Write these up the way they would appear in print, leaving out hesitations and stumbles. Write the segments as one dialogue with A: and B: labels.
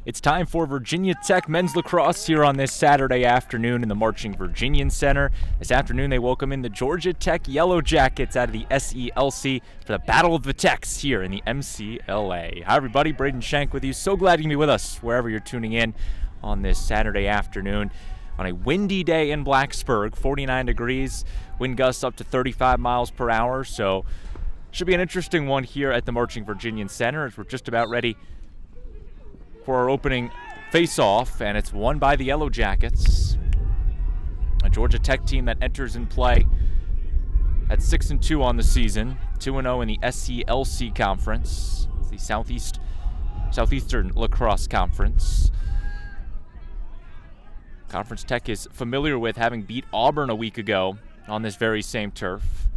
A: It's time for Virginia Tech men's lacrosse here on this Saturday afternoon in the Marching Virginian Center. This afternoon they welcome in the Georgia Tech Yellow Jackets out of the SELC for the Battle of the Techs here in the MCLA. Hi everybody, Braden Shank with you. So glad you can be with us wherever you're tuning in on this Saturday afternoon. On a windy day in Blacksburg, 49 degrees, wind gusts up to 35 miles per hour, so should be an interesting one here at the Marching Virginian Center as we're just about ready for our opening face-off, and it's won by the Yellow Jackets, a Georgia Tech team that enters in play at 6-2 on the season, 2-0 in the SELC conference, the Southeastern Lacrosse Conference. Conference Tech is familiar with having beat Auburn a week ago on this very same turf.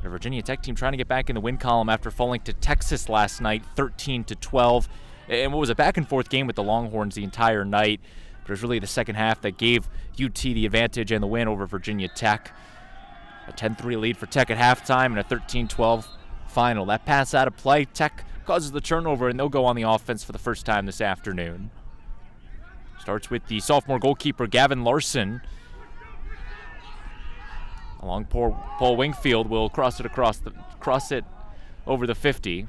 A: The Virginia Tech team trying to get back in the win column after falling to Texas last night, 13-12. And what was a back-and-forth game with the Longhorns the entire night. But it was really the second half that gave UT the advantage and the win over Virginia Tech. A 10-3 lead for Tech at halftime and a 13-12 final. That pass out of play, Tech causes the turnover, and they'll go on the offense for the first time this afternoon. Starts with the sophomore goalkeeper, Gavin Larson. Along Paul Wingfield will cross it over the 50.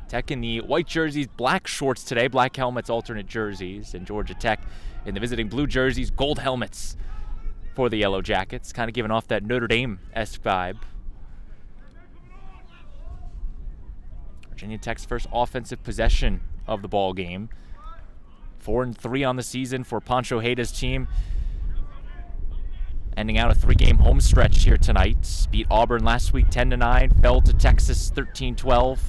A: Tech in the white jerseys, black shorts today, black helmets, alternate jerseys, and Georgia Tech in the visiting blue jerseys, gold helmets for the Yellow Jackets, kind of giving off that Notre Dame-esque vibe. Virginia Tech's first offensive possession of the ball game. 4-3 on the season for Pancho Hayda's team, ending out a 3-game home stretch here tonight. Beat Auburn last week 10-9, fell to Texas 13-12.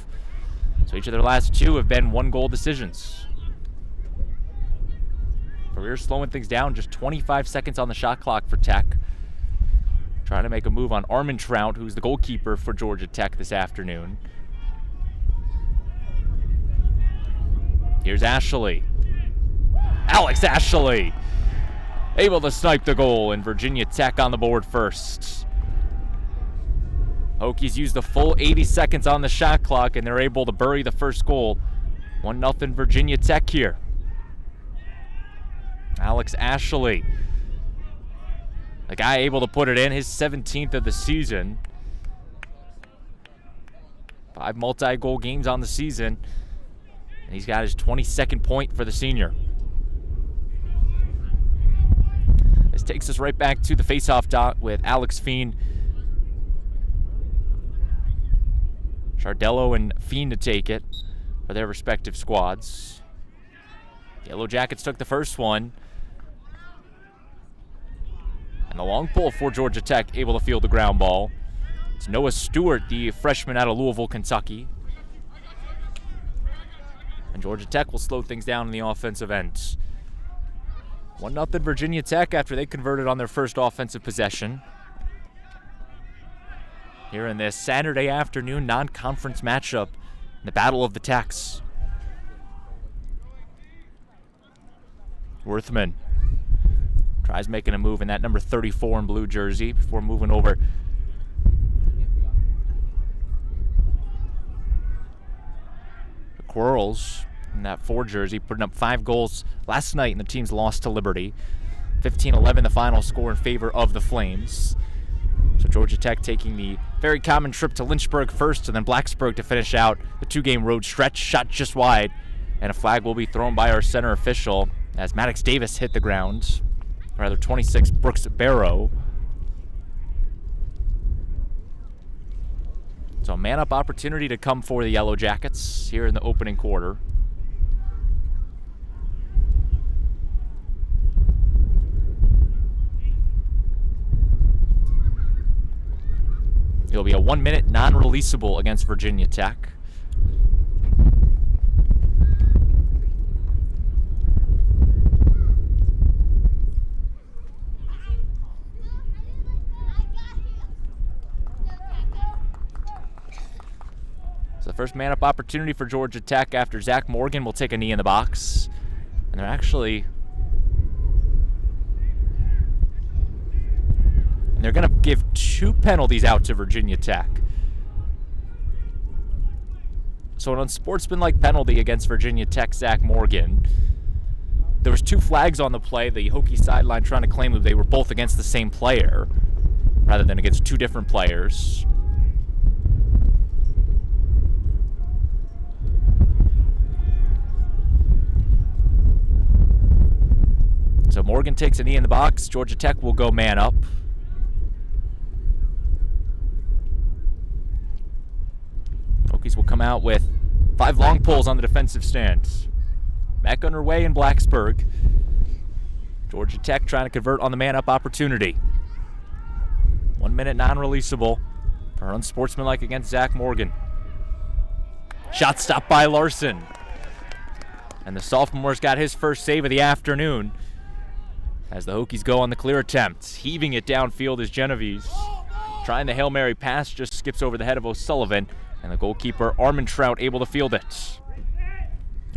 A: So each of their last two have been one-goal decisions. Career slowing things down, just 25 seconds on the shot clock for Tech. Trying to make a move on Armin Trout, who's the goalkeeper for Georgia Tech this afternoon. Here's Ashley. Alex Ashley able to snipe the goal, and Virginia Tech on the board first. Hokies use the full 80 seconds on the shot clock, and they're able to bury the first goal. 1-0 Virginia Tech here. Alex Ashley, the guy able to put it in, his 17th of the season. 5 multi-goal games on the season, and he's got his 22nd point for the senior. This takes us right back to the face-off dot with Alex Fien. Chardello and Fien to take it for their respective squads. Yellow Jackets took the first one. And the long pull for Georgia Tech, able to field the ground ball. It's Noah Stewart, the freshman out of Louisville, Kentucky. And Georgia Tech will slow things down in the offensive end. 1-0 Virginia Tech after they converted on their first offensive possession. Here in this Saturday afternoon non-conference matchup in the Battle of the Techs. Worthman tries making a move in that number 34 in blue jersey before moving over. The Quarles in that 4 jersey, putting up 5 goals last night in the team's loss to Liberty. 15-11 the final score in favor of the Flames. So Georgia Tech taking the very common trip to Lynchburg first and then Blacksburg to finish out the 2-game road stretch. Shot just wide, and a flag will be thrown by our center official as Maddox Davis hit the ground. Rather, 26 Brooks Barrow. So a man-up opportunity to come for the Yellow Jackets here in the opening quarter. It'll be a 1-minute non-releasable against Virginia Tech. So the first man-up opportunity for Georgia Tech after Zach Morgan will take a knee in the box. And they're actually... And they're going to give 2 penalties out to Virginia Tech. So an unsportsmanlike penalty against Virginia Tech Zach Morgan. There was 2 flags on the play. The Hokies sideline trying to claim that they were both against the same player rather than against 2 different players. So Morgan takes a knee in the box. Georgia Tech will go man up. Hokies will come out with 5 long pulls on the defensive stand. Back underway in Blacksburg. Georgia Tech trying to convert on the man-up opportunity. 1 minute non-releasable for unsportsmanlike against Zach Morgan. Shot stopped by Larson. And the sophomore's got his first save of the afternoon as the Hokies go on the clear attempt. Heaving it downfield is Genovese. Trying the Hail Mary pass, just skips over the head of O'Sullivan. And the goalkeeper, Armentrout, able to field it.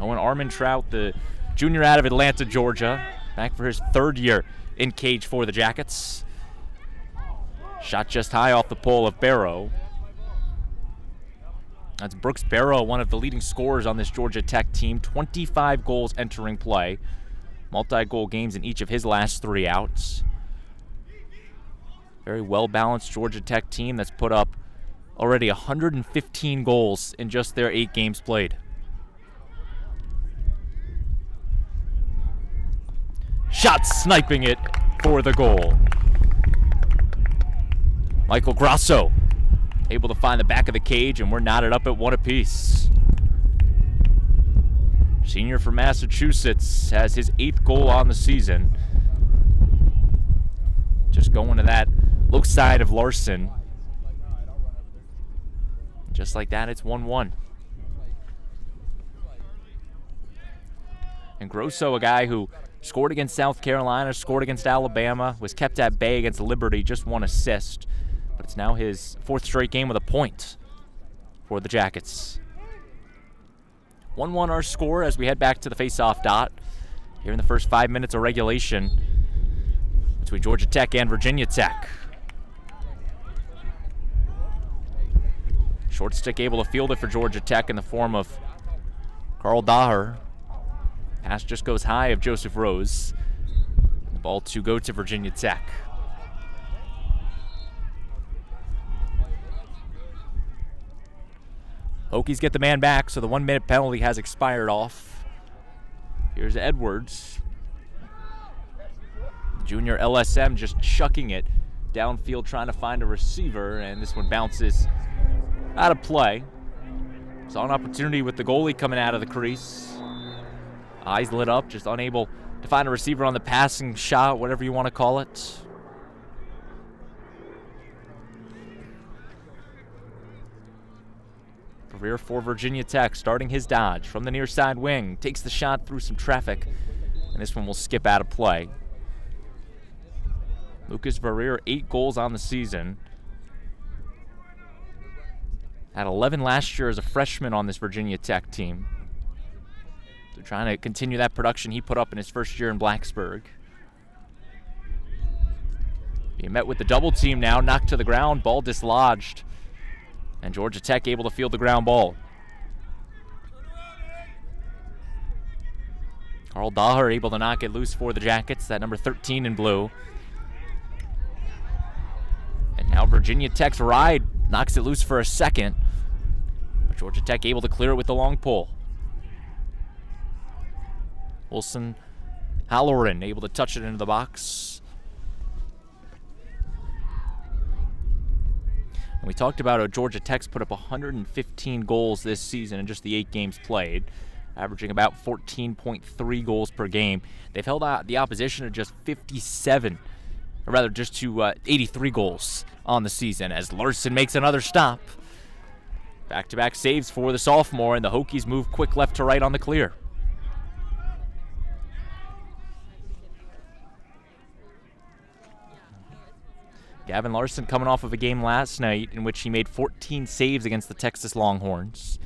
A: Owen Armentrout, the junior out of Atlanta, Georgia, back for his 3rd year in cage for the Jackets. Shot just high off the pole of Barrow. That's Brooks Barrow, one of the leading scorers on this Georgia Tech team. 25 goals entering play. Multi-goal games in each of his last 3 outs. Very well-balanced Georgia Tech team that's put up already 115 goals in just their 8 games played. Shot sniping it for the goal. Michael Grasso able to find the back of the cage, and we're knotted up at 1 apiece. Senior from Massachusetts has his 8th goal on the season. Just going to that low side of Larson. Just like that, it's 1-1. And Grosso, a guy who scored against South Carolina, scored against Alabama, was kept at bay against Liberty, just 1 assist. But it's now his 4th straight game with a point for the Jackets. 1-1 our score as we head back to the face-off dot here in the first 5 minutes of regulation between Georgia Tech and Virginia Tech. Short stick able to field it for Georgia Tech in the form of Carl Daher. Pass just goes high of Joseph Rose. The ball to go to Virginia Tech. Hokies get the man back, so the 1 minute penalty has expired off. Here's Edwards. Junior LSM just chucking it downfield, trying to find a receiver, and this one bounces out of play. Saw an opportunity with the goalie coming out of the crease. Eyes lit up, just unable to find a receiver on the passing shot, whatever you want to call it. Career for Virginia Tech, starting his dodge from the near side wing. Takes the shot through some traffic, and this one will skip out of play. Lucas Verrier, 8 goals on the season. Had 11 last year as a freshman on this Virginia Tech team. So trying to continue that production he put up in his first year in Blacksburg. Being met with the double team now, knocked to the ground, ball dislodged. And Georgia Tech able to field the ground ball. Carl Daher able to knock it loose for the Jackets, that number 13 in blue. And now Virginia Tech's ride knocks it loose for a second. But Georgia Tech able to clear it with the long pull. Wilson Halloran able to touch it into the box. And we talked about how Georgia Tech's put up 115 goals this season in just the 8 games played, averaging about 14.3 goals per game. They've held out the opposition to just 57, or rather just to 83 goals on the season as Larson makes another stop. Back-to-back saves for the sophomore, and the Hokies move quick left to right on the clear. Gavin Larson coming off of a game last night in which he made 14 saves against the Texas Longhorns.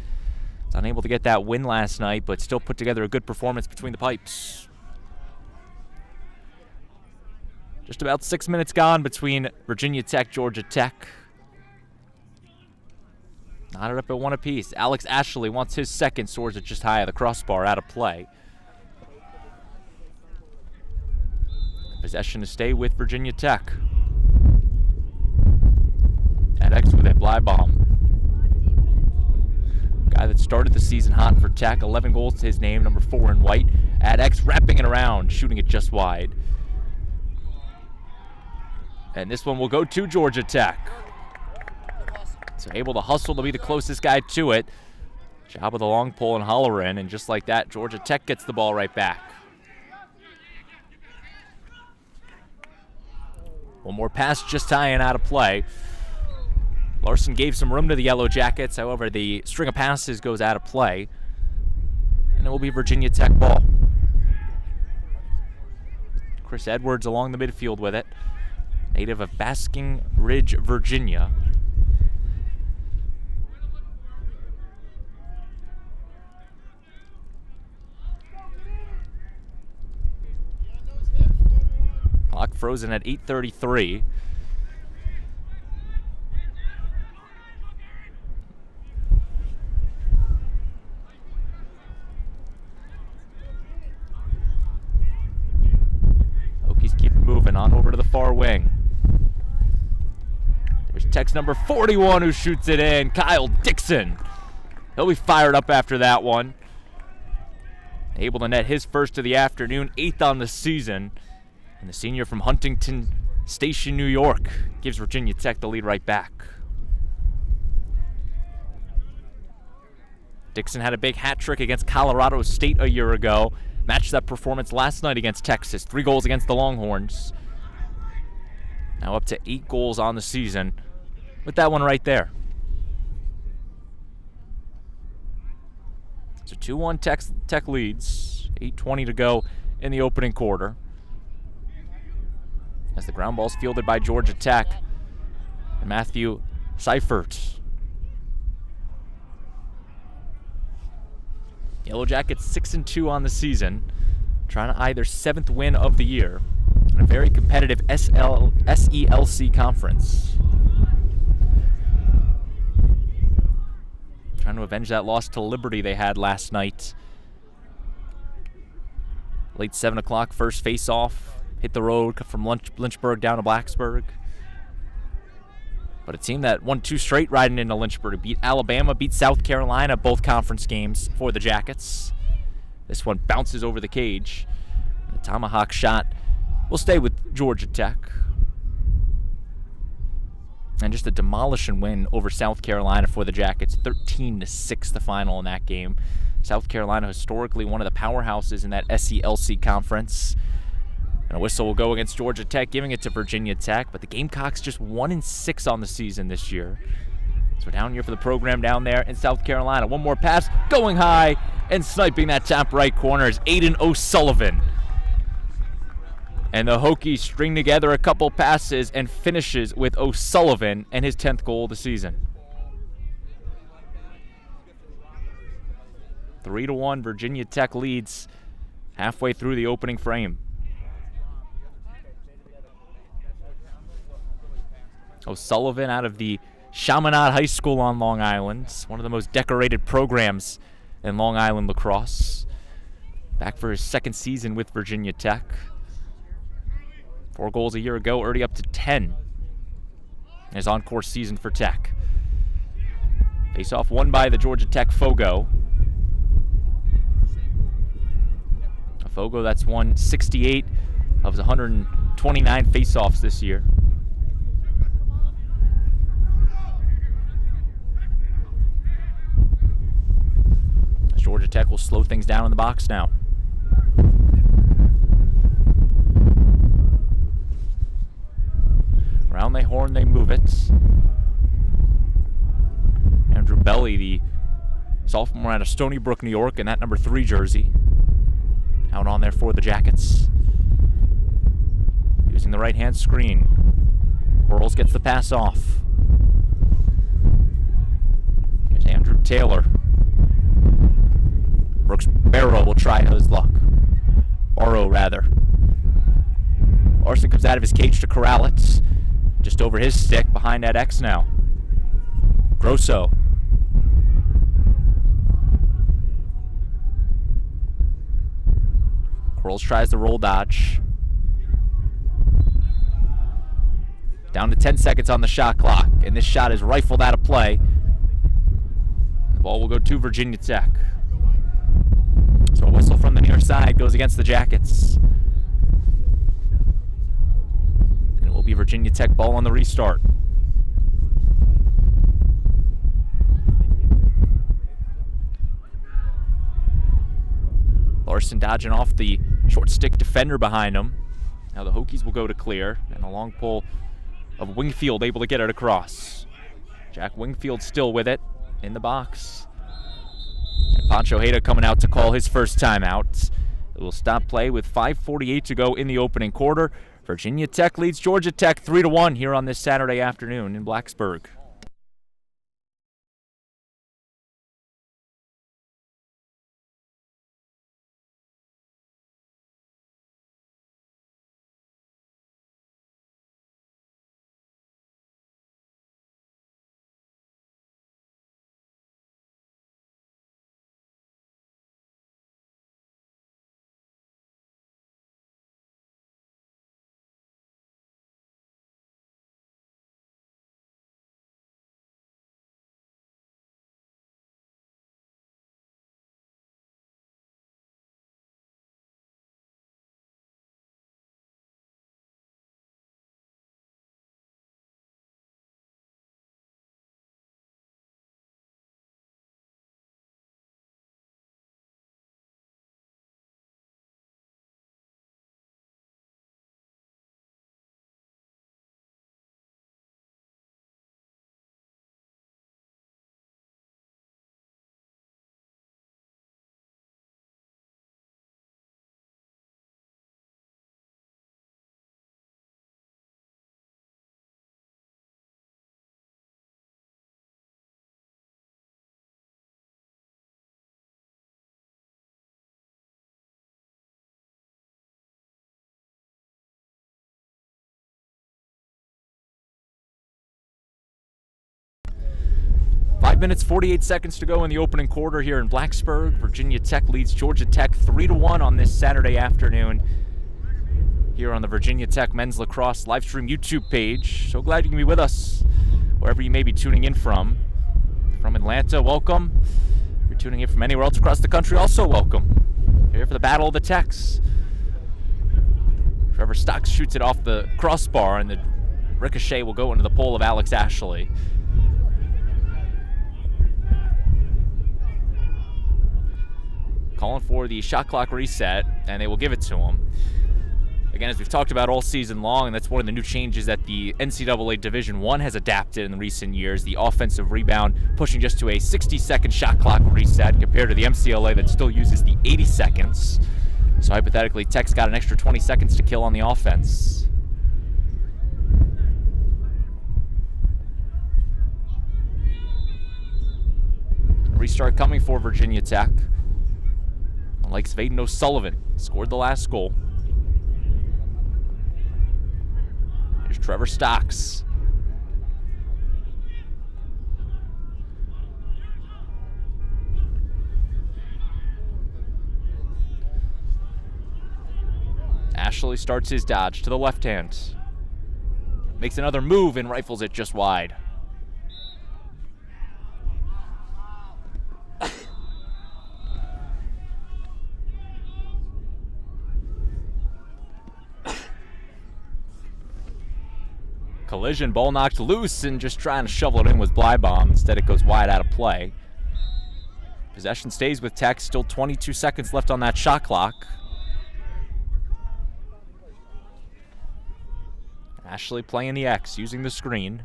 A: Was unable to get that win last night, but still put together a good performance between the pipes. Just about 6 minutes gone between Virginia Tech, Georgia Tech. Knotted up at one apiece. Alex Ashley wants his second, soars it just high of the crossbar, out of play. Possession to stay with Virginia Tech. X with a fly bomb. Guy that started the season hot for Tech. 11 goals to his name, number 4 in white. X wrapping it around, shooting it just wide. And this one will go to Georgia Tech. So able to hustle to be the closest guy to it. Job of the long pole and holler in, and just like that, Georgia Tech gets the ball right back. One more pass just high and out of play. Larson gave some room to the Yellow Jackets. However, the string of passes goes out of play. And it will be Virginia Tech ball. Chris Edwards along the midfield with it. Native of Basking Ridge, Virginia. Clock frozen at 8:33. Hokies keep moving on over to the far wing. There's Tech's number 41 who shoots it in, Kyle Dixon. He'll be fired up after that one. Able to net his first of the afternoon, 8th on the season. And the senior from Huntington Station, New York, gives Virginia Tech the lead right back. Dixon had a big hat trick against Colorado State a year ago. Matched that performance last night against Texas. 3 goals against the Longhorns. Now up to 8 goals on the season with that one right there. So 2-1 Tech leads. 8:20 to go in the opening quarter. As the ground ball's fielded by Georgia Tech and Matthew Seifert. Yellow Jackets 6-2 on the season, trying to eye their 7th win of the year in a very competitive SELC conference. Trying to avenge that loss to Liberty they had last night. Late 7 o'clock, first face-off. Hit the road from Lynchburg down to Blacksburg. But a team that won 2 straight riding into Lynchburg. Beat Alabama, beat South Carolina, both conference games for the Jackets. This one bounces over the cage. The tomahawk shot will stay with Georgia Tech. And just a demolishing win over South Carolina for the Jackets. 13-6 the final in that game. South Carolina historically one of the powerhouses in that SELC conference. And a whistle will go against Georgia Tech, giving it to Virginia Tech. But the Gamecocks just 1-6 on the season this year. So down here for the program down there in South Carolina. One more pass, going high, and sniping that top right corner is Aiden O'Sullivan. And the Hokies string together a couple passes and finishes with O'Sullivan and his 10th goal of the season. 3-1, Virginia Tech leads halfway through the opening frame. O'Sullivan out of the Chaminade High School on Long Island, one of the most decorated programs in Long Island lacrosse. Back for his 2nd season with Virginia Tech. 4 goals a year ago, already up to 10 in his on-course season for Tech. Face-off won by the Georgia Tech Fogo. A Fogo that's won 68 of his 129 face-offs this year. Georgia Tech will slow things down in the box now. Around the horn, they move it. Andrew Belly, the sophomore out of Stony Brook, New York, in that number 3 jersey. Out on there for the Jackets. Using the right-hand screen. Quarles gets the pass off. Here's Andrew Taylor. Brooks Barrow will try his luck. Barrow, rather. Larson comes out of his cage to corral it. Just over his stick, behind that X now. Grosso Quarles tries the roll dodge. Down to 10 seconds on the shot clock, and this shot is rifled out of play. The ball will go to Virginia Tech. So a whistle from the near side goes against the Jackets. And it will be Virginia Tech ball on the restart. Larson dodging off the short stick defender behind him. Now the Hokies will go to clear, and a long pull of Wingfield able to get it across. Jack Wingfield still with it in the box. And Pancho Hayda coming out to call his first timeout. It will stop play with 5:48 to go in the opening quarter. Virginia Tech leads Georgia Tech 3-1 here on this Saturday afternoon in Blacksburg. Minutes, 48 seconds to go in the opening quarter here in Blacksburg. Virginia Tech leads Georgia Tech 3-1 on this Saturday afternoon here on the Virginia Tech Men's Lacrosse Livestream YouTube page. So glad you can be with us wherever you may be tuning in from. From Atlanta, welcome. If you're tuning in from anywhere else across the country, also welcome. Here for the Battle of the Techs. Trevor Stocks shoots it off the crossbar, and the ricochet will go into the pole of Alex Ashley. Calling for the shot clock reset, and they will give it to him. Again, as we've talked about all season long, and that's one of the new changes that the NCAA Division I has adapted in recent years, the offensive rebound pushing just to a 60-second shot clock reset compared to the MCLA that still uses the 80 seconds. So hypothetically, Tech's got an extra 20 seconds to kill on the offense. Restart coming for Virginia Tech. Like Vaden O'Sullivan scored the last goal. Here's Trevor Stocks. Ashley starts his dodge to the left hand. Makes another move and rifles it just wide. Collision, ball knocked loose, and just trying to shovel it in with Blybomb. Instead, it goes wide out of play. Possession stays with Tech. Still 22 seconds left on that shot clock. Ashley playing the X, using the screen.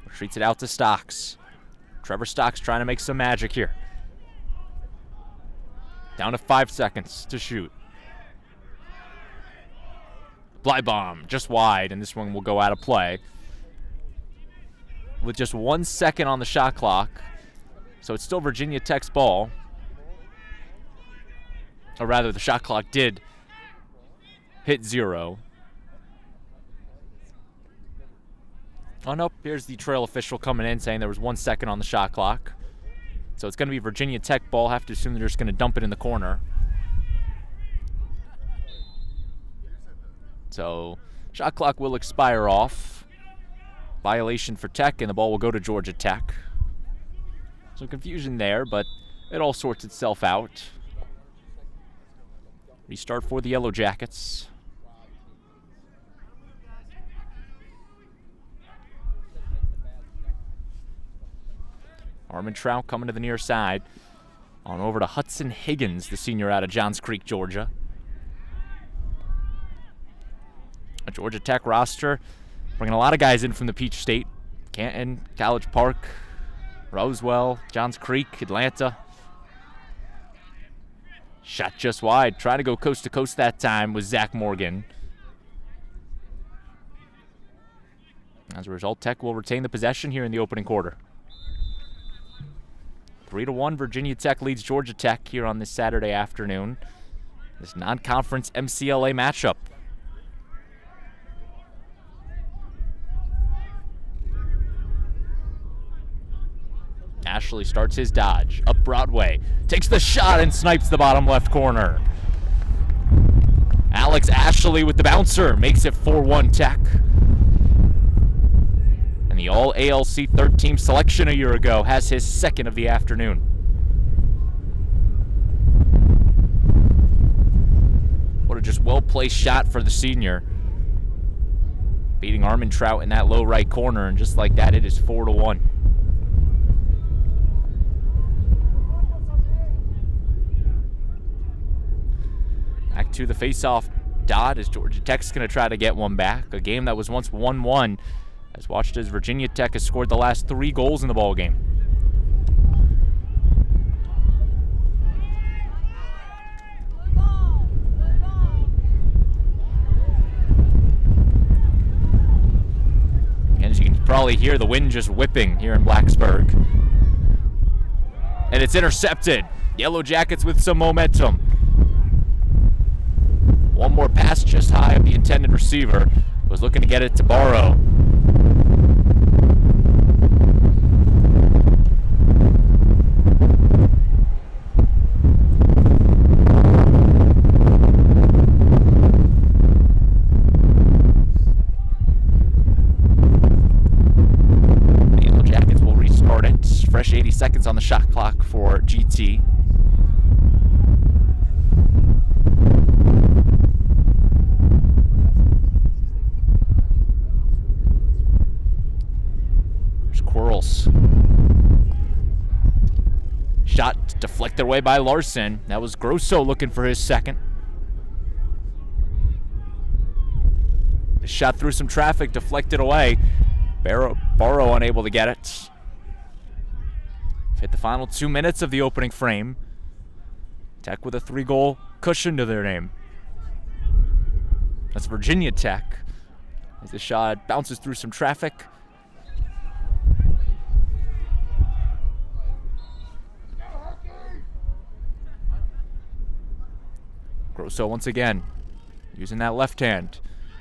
A: Retreats it out to Stocks. Trevor Stocks trying to make some magic here. Down to 5 seconds to shoot. Blybomb just wide, and this one will go out of play. With just 1 second on the shot clock. So it's still Virginia Tech's ball. Or rather, the shot clock did hit 0. Oh, nope. Here's the trail official coming in saying there was 1 second on the shot clock. So it's going to be Virginia Tech ball. Have to assume they're just going to dump it in the corner. So shot clock will expire off. Violation for Tech, and the ball will go to Georgia Tech. Some confusion there, but it all sorts itself out. Restart for the Yellow Jackets. Armentrout coming to the near side. On over to Hudson Higgins, the senior out of Johns Creek, Georgia. A Georgia Tech roster bringing a lot of guys in from the Peach State. Canton, College Park, Roswell, Johns Creek, Atlanta. Shot just wide. Trying to go coast to coast that time was Zach Morgan. As a result, Tech will retain the possession here in the opening quarter. 3-1, Virginia Tech leads Georgia Tech here on this Saturday afternoon. This non-conference MCLA matchup. Ashley starts his dodge up Broadway, takes the shot and snipes the bottom left corner. Alex Ashley with the bouncer makes it 4-1 Tech. And the All-ALC third team selection a year ago has his second of the afternoon. What a just well-placed shot for the senior. Beating Armentrout in that low right corner, and just like that, it is 4-1. Back to the face-off dot as Georgia Tech's going to try to get one back. A game that was once 1-1. As watched as Virginia Tech has scored the last 3 goals in the ballgame. And as you can probably hear, the wind just whipping here in Blacksburg. And it's intercepted. Yellow Jackets with some momentum. One more pass just high of the intended receiver. Was looking to get it to Barrow. Fresh 80 seconds on the shot clock for GT. There's Quarles. Shot deflected away by Larson. That was Grosso looking for his second. The shot through some traffic, deflected away. Barrow unable to get it. Hit the final 2 minutes of the opening frame. Tech with a 3-goal cushion to their name. That's Virginia Tech. As the shot bounces through some traffic. Grosso once again, using that left hand.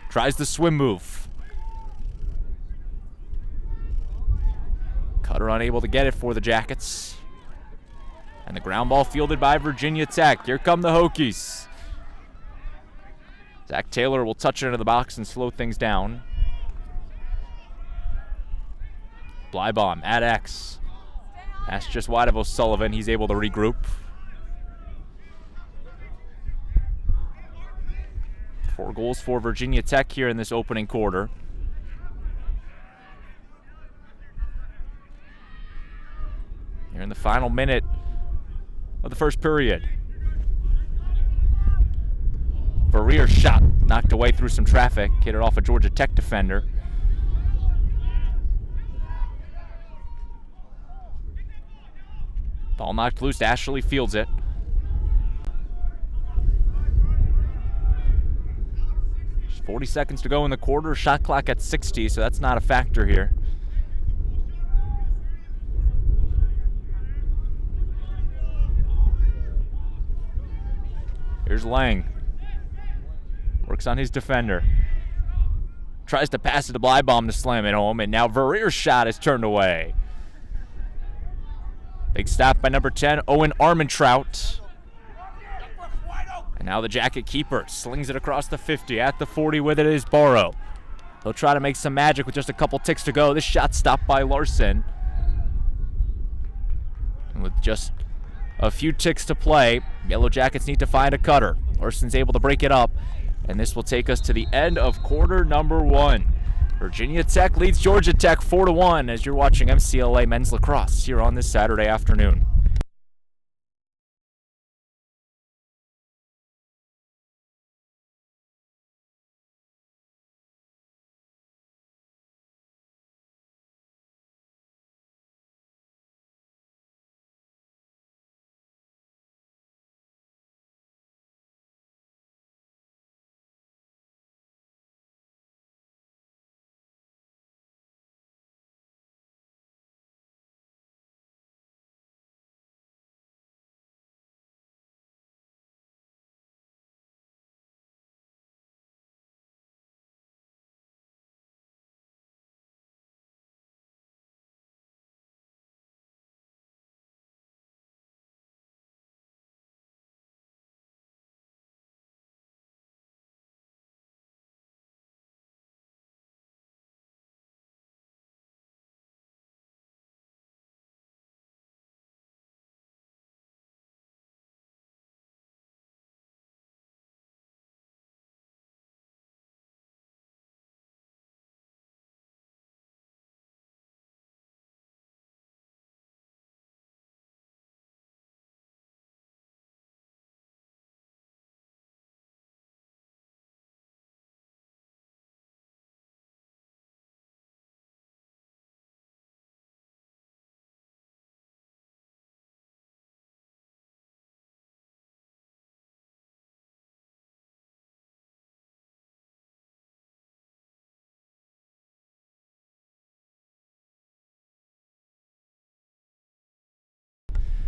A: Tries the swim move. Cutter unable to get it for the Jackets. And the ground ball fielded by Virginia Tech. Here come the Hokies. Zach Taylor will touch it into the box and slow things down. Blybomb at X. That's just wide of O'Sullivan. He's able to regroup. 4 goals for Virginia Tech here in this opening quarter. Here in the final minute of the first period. Verreer's shot knocked away through some traffic. Hit it off a Georgia Tech defender. Ball knocked loose. Ashley fields it. Just 40 seconds to go in the quarter. Shot clock at 60, so that's not a factor here. Here's Lang. Works on his defender. Tries to pass it to Blybomb to slam it home, and now Verreer's shot is turned away. Big stop by number 10, Owen Armentrout. Now the Jacket keeper slings it across the 50. At the 40 with it is Borrow. He'll try to make some magic with just a couple ticks to go. This shot stopped by Larson. And with just a few ticks to play, Yellow Jackets need to find a cutter. Larson's able to break it up, and this will take us to the end of quarter number 1. Virginia Tech leads Georgia Tech 4-1 as you're watching MCLA Men's Lacrosse here on this Saturday afternoon.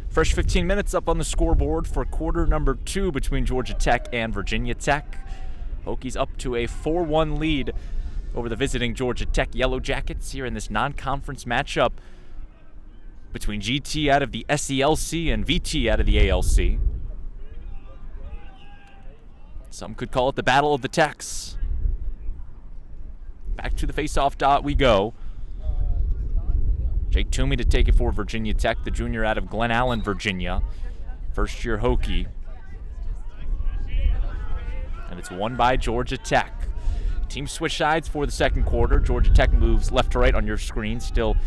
A: Fresh 15 minutes up on the scoreboard for quarter number 2 between Georgia Tech and Virginia Tech. Hokies up to a 4-1 lead over the visiting Georgia Tech Yellow Jackets here in this non-conference matchup between GT out of the SELC and VT out of the ALC. Some could call it the Battle of the Techs. Back to the face-off dot we go. Jake Toomey to take it for Virginia Tech, the junior out of Glen Allen, Virginia. First-year Hokie. And it's won by Georgia Tech. Teams switch sides for the second quarter. Georgia Tech moves left to right on your screen. Still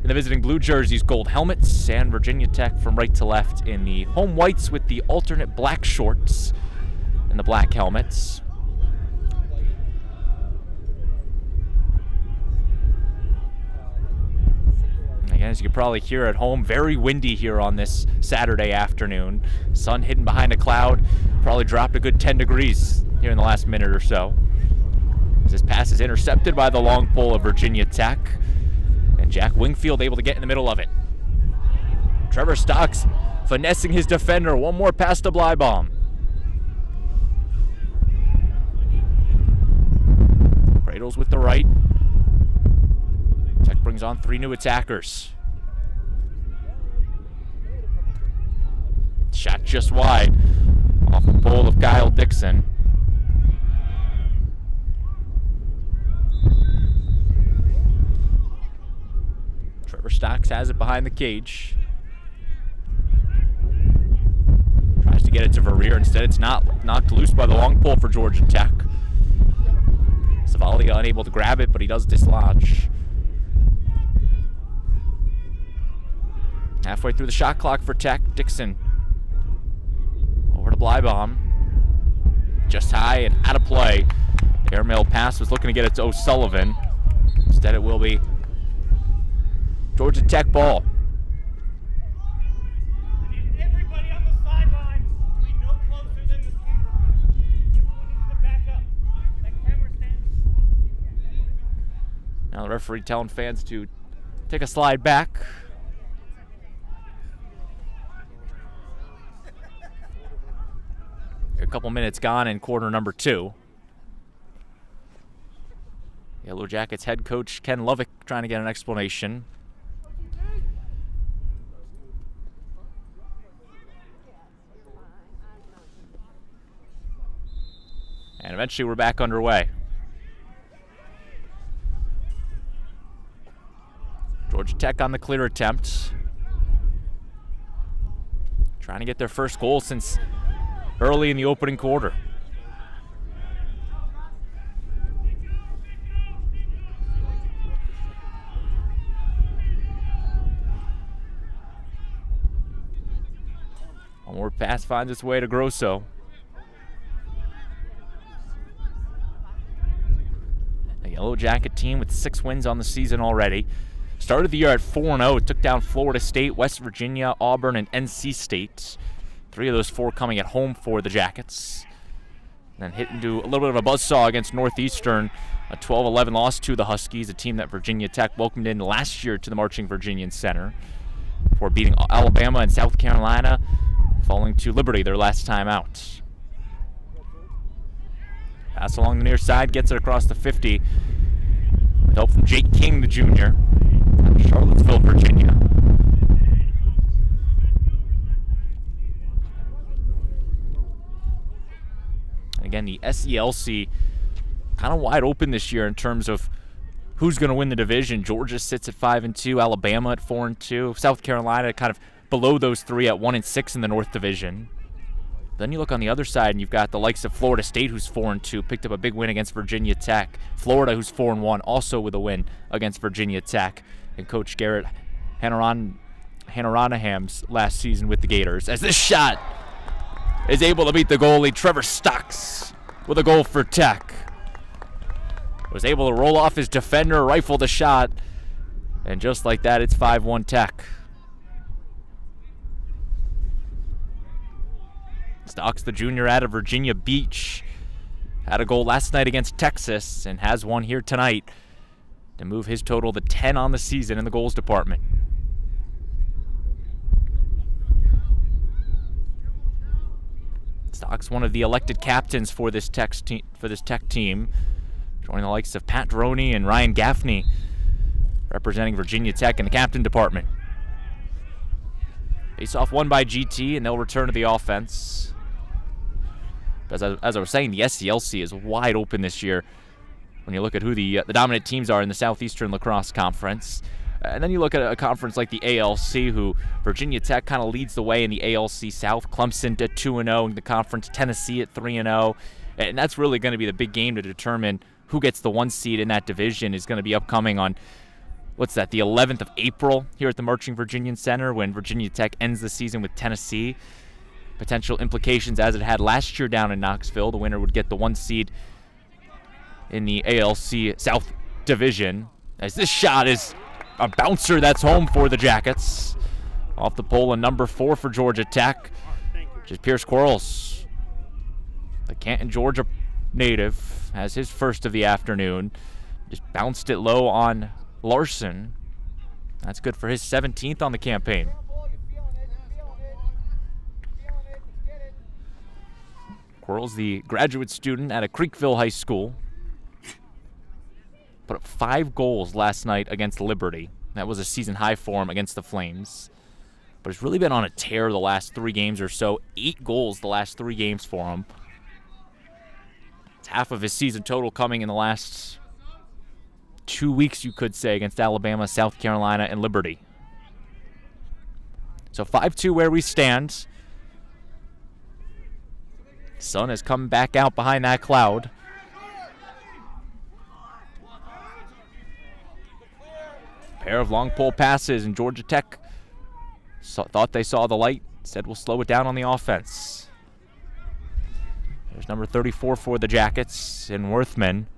A: in the visiting blue jerseys, gold helmets. And Virginia Tech from right to left in the home whites with the alternate black shorts and the black helmets. Again, as you can probably hear at home, very windy here on this Saturday afternoon. Sun hidden behind a cloud, probably dropped a good 10 degrees here in the last minute or so. As this pass is intercepted by the long pole of Virginia Tech. And Jack Wingfield able to get in the middle of it. Trevor Stocks finessing his defender. One more pass to Blybaum. Cradles with the right. Tech brings on 3 new attackers. Shot just wide off the pole of Kyle Dixon. Trevor Stocks has it behind the cage. Tries to get it to Verrier. Instead, it's not knocked loose by the long pole for Georgia Tech. Savali unable to grab it, but he does dislodge. Halfway through the shot clock for Tech, Dixon over to Blybaum. Just high and out of play. The airmail pass was looking to get it to O'Sullivan. Instead it will be Georgia Tech ball.
B: Everybody on the sideline be no closer than the camera. Everyone needs to back up. That camera stands.
A: Now the referee telling fans to take a slide back. A couple minutes gone in quarter number 2. Yellow Jackets head coach Ken Lovick trying to get an explanation. eventually we're back underway. Georgia Tech on the clear attempt. Trying to get their first goal since early in the opening quarter. One more pass finds its way to Grosso. A Yellow Jacket team with 6 wins on the season already. Started the year at 4-0. It took down Florida State, West Virginia, Auburn, and NC State. 3 of those 4 coming at home for the Jackets. And then hit into a little bit of a buzzsaw against Northeastern. A 12-11 loss to the Huskies, a team that Virginia Tech welcomed in last year to the Marching Virginian Center. Before beating Alabama and South Carolina, falling to Liberty their last time out. Pass along the near side, gets it across the 50. With help from Jake King, the junior. Charlottesville, Virginia. And again, the SELC kind of wide open this year in terms of who's going to win the division. Georgia sits at 5-2, Alabama at 4-2, South Carolina kind of below those 3 at 1-6 in the North Division. Then you look on the other side and you've got the likes of Florida State, who's 4-2, picked up a big win against Virginia Tech. Florida, who's 4-1, also with a win against Virginia Tech. And Coach Garrett Hanaranaham's last season with the Gators. As this shot is able to beat the goalie, Trevor Stocks, with a goal for Tech. Was able to roll off his defender, rifle the shot, and just like that, it's 5-1 Tech. Stocks, the junior out of Virginia Beach, had a goal last night against Texas and has one here tonight to move his total to 10 on the season in the goals department. Stocks, one of the elected captains for this Tech team, joining the likes of Pat Droney and Ryan Gaffney, representing Virginia Tech in the captain department. Face-off won by GT, and they'll return to the offense. As I was saying, the SELC is wide open this year when you look at who the dominant teams are in the Southeastern Lacrosse Conference. And then you look at a conference like the ALC, who Virginia Tech kind of leads the way in the ALC South. Clemson at 2-0 in the conference, Tennessee at 3-0. And that's really going to be the big game to determine who gets the 1 seed in that division. Is going to be upcoming on, the 11th of April here at the Marching Virginian Center, when Virginia Tech ends the season with Tennessee. Potential implications as it had last year down in Knoxville. The winner would get the 1 seed in the ALC South Division. As this shot is a bouncer that's home for the Jackets. Off the pole and number 4 for Georgia Tech, which is Pierce Quarles. The Canton, Georgia native has his first of the afternoon. Just bounced it low on Larson. That's good for his 17th on the campaign. Quarles, the graduate student at a Creekville high school, put up 5 goals last night against Liberty. That was a season high for him against the Flames. But he's really been on a tear the last 3 games or so. 8 goals the last 3 games for him. It's half of his season total coming in the last 2 weeks, you could say, against Alabama, South Carolina, and Liberty. So 5-2 where we stand. Sun has come back out behind that cloud. Pair of long pole passes, and Georgia Tech thought they saw the light, said we'll slow it down on the offense. There's number 34 for the Jackets in Worthman.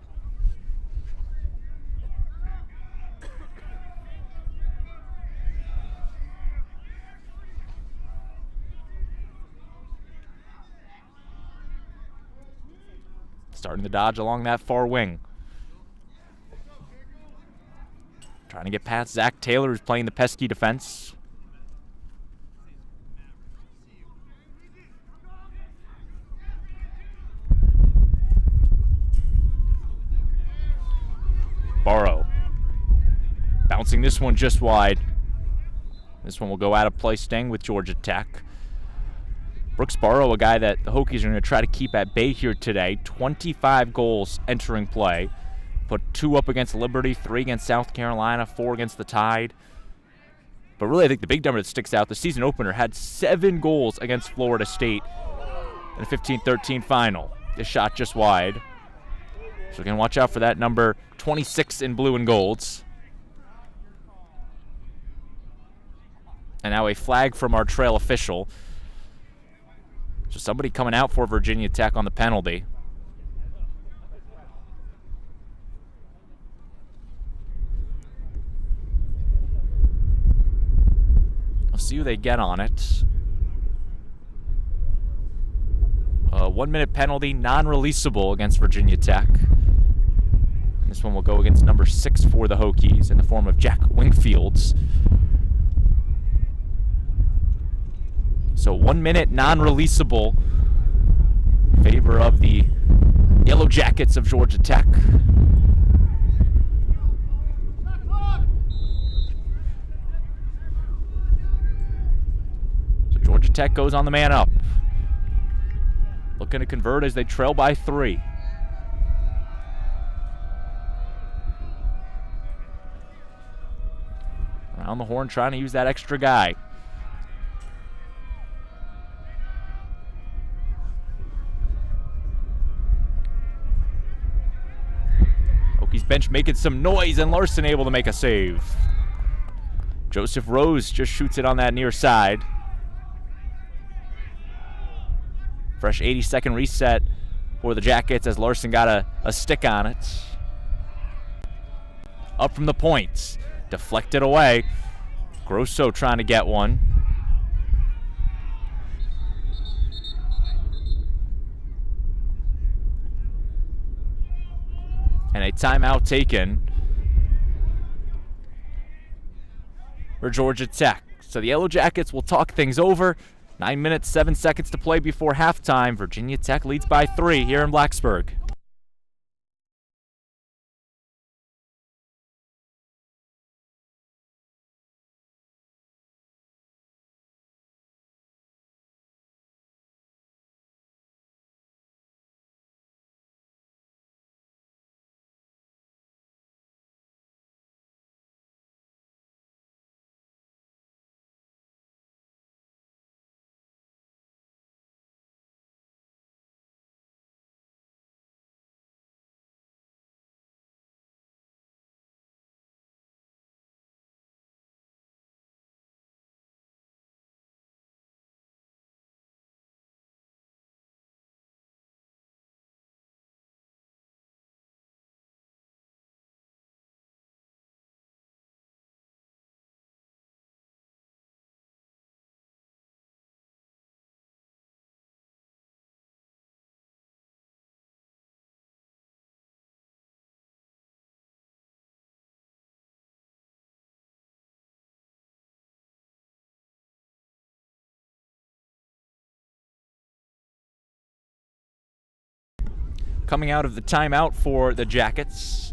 A: Starting to dodge along that far wing. Trying to get past Zach Taylor, who's playing the pesky defense. Barrow. Bouncing this one just wide. This one will go out of play, staying with Georgia Tech. Brooks Barrow, a guy that the Hokies are going to try to keep at bay here today. 25 goals entering play. Put 2 up against Liberty, 3 against South Carolina, 4 against the Tide. But really, I think the big number that sticks out, the season opener had 7 goals against Florida State in the 15-13 final. This shot just wide. So again, watch out for that number 26 in blue and golds. And now a flag from our trail official. So somebody coming out for Virginia Tech on the penalty. We'll see who they get on it. 1 minute penalty, non-releasable against Virginia Tech. And this one will go against number 6 for the Hokies in the form of Jack Wingfields. So 1 minute non-releasable in favor of the Yellow Jackets of Georgia Tech. So Georgia Tech goes on the man up. Looking to convert as they trail by 3. Around the horn trying to use that extra guy. Hokies bench making some noise, and Larson able to make a save. Joseph Rose just shoots it on that near side. Fresh 80-second reset for the Jackets as Larson got a stick on it. Up from the points. Deflected away. Grosso trying to get one. And a timeout taken for Georgia Tech. So the Yellow Jackets will talk things over. 9 minutes, 7 seconds to play before halftime. Virginia Tech leads by 3 here in Blacksburg. Coming out of the timeout for the Jackets.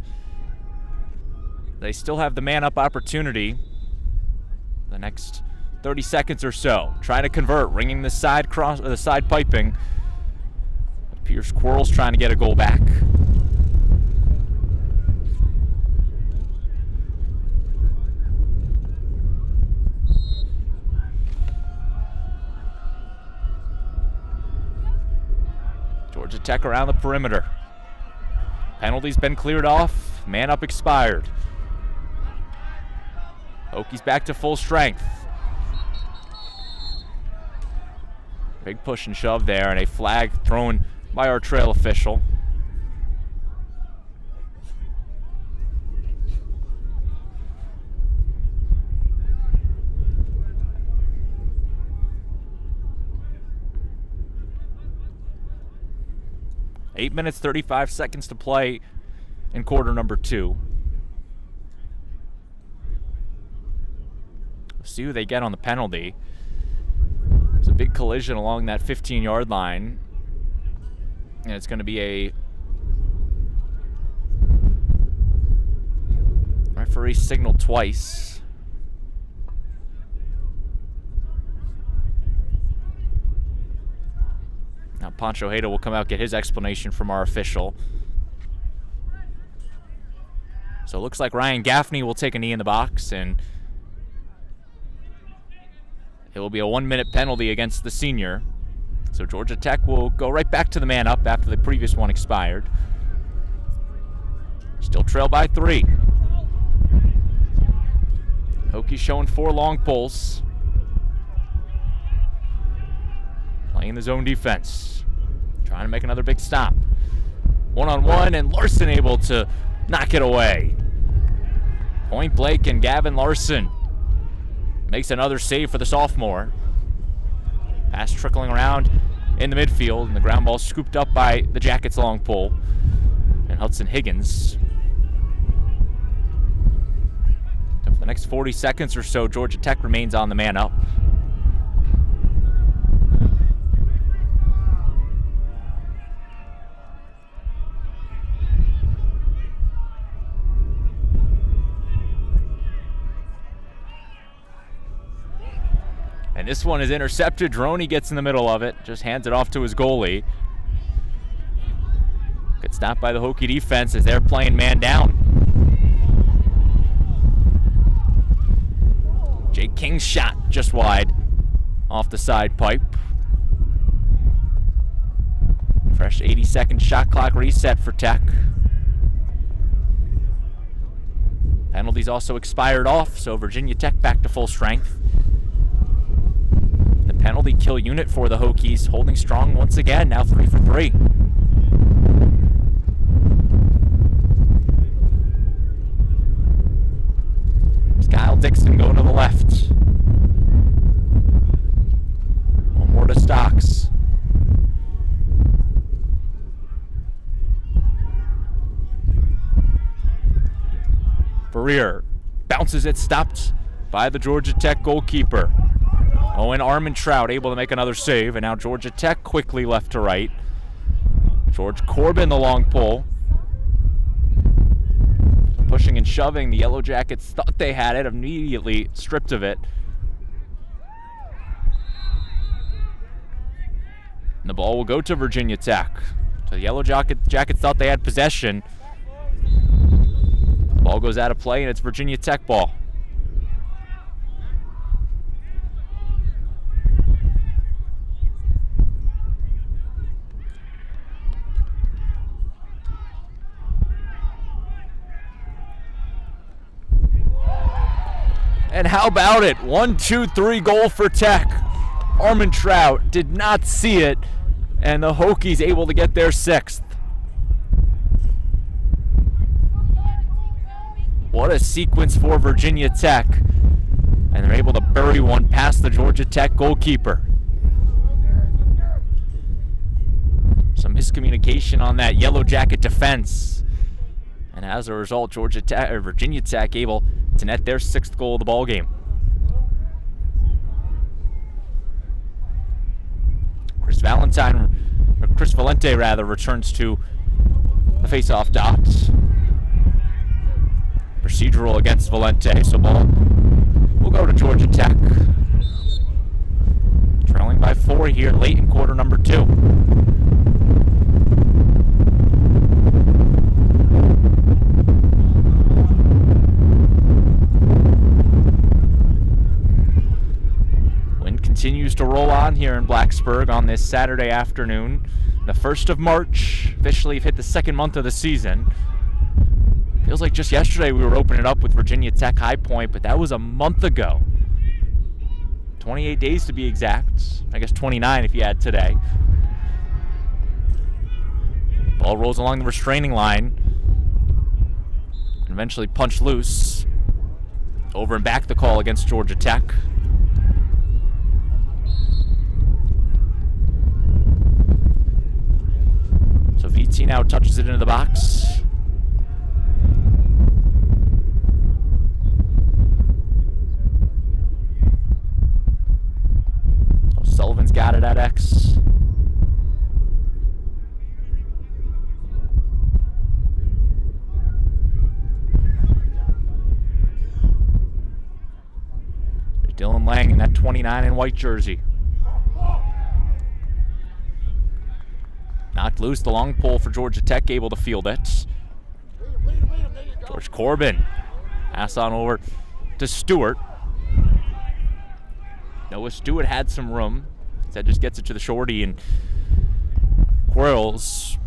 A: They still have the man-up opportunity the next 30 seconds or so. Trying to convert, ringing the side cross or the side piping. Pierce Quarles trying to get a goal back. Georgia Tech around the perimeter. Penalty's been cleared off. Man up expired. Hokies back to full strength. Big push and shove there, and a flag thrown by our trail official. Eight minutes, 35 seconds to play in quarter number 2. We'll see who they get on the penalty. There's a big collision along that 15-yard line. And it's going to be a referee signaled twice. Pancho Hayda will come out, get his explanation from our official. So it looks like Ryan Gaffney will take a knee in the box, and it will be a 1-minute penalty against the senior. So Georgia Tech will go right back to the man up after the previous one expired. Still trail by 3. Hokies showing 4 long pulls. Playing the zone defense. Trying to make another big stop. 1-on-1, and Larson able to knock it away. Point Blake and Gavin Larson makes another save for the sophomore. Pass trickling around in the midfield, and the ground ball scooped up by the Jackets' long pull. And Hudson Higgins. So for the next 40 seconds or so, Georgia Tech remains on the man up. And this one is intercepted. Droney gets in the middle of it, just hands it off to his goalie. Good stop by the Hokie defense as they're playing man down. Jake King's shot just wide off the side pipe. Fresh 80-second shot clock reset for Tech. Penalties also expired off, so Virginia Tech back to full strength. Penalty kill unit for the Hokies, holding strong once again, now 3 for 3. There's Kyle Dixon going to the left. One more to Stocks. Barrier bounces it, stopped by the Georgia Tech goalkeeper. Owen Armentrout able to make another save, and now Georgia Tech quickly left to right. George Corbin, the long pull. Pushing and shoving, the Yellow Jackets thought they had it, immediately stripped of it. And the ball will go to Virginia Tech. So the Yellow Jackets thought they had possession. The ball goes out of play, and it's Virginia Tech ball. And how about it? 1-2-3 goal for Tech. Armentrout did not see it, and the Hokies able to get their 6th. What a sequence for Virginia Tech. And they're able to bury one past the Georgia Tech goalkeeper. Some miscommunication on that Yellow Jacket defense. And as a result, Virginia Tech able to net their 6th goal of the ball game. Chris Valente returns to the face-off dot. Procedural against Valente, so ball will go to Georgia Tech. Trailing by 4 here late in quarter number 2. Continues to roll on here in Blacksburg on this Saturday afternoon. The 1st of March, officially hit the 2nd month of the season. Feels like just yesterday we were opening up with Virginia Tech High Point, but that was a month ago. 28 days to be exact. I guess 29 if you add today. Ball rolls along the restraining line. And eventually punched loose. Over and back the call against Georgia Tech. So VT now touches it into the box. Sullivan's got it at X. There's Dylan Lang in that 29 in white jersey. Knocked loose, the long pole for Georgia Tech, able to field it. George Corbin, pass on over to Stewart. Noah Stewart had some room. That just gets it to the shorty and Quarles.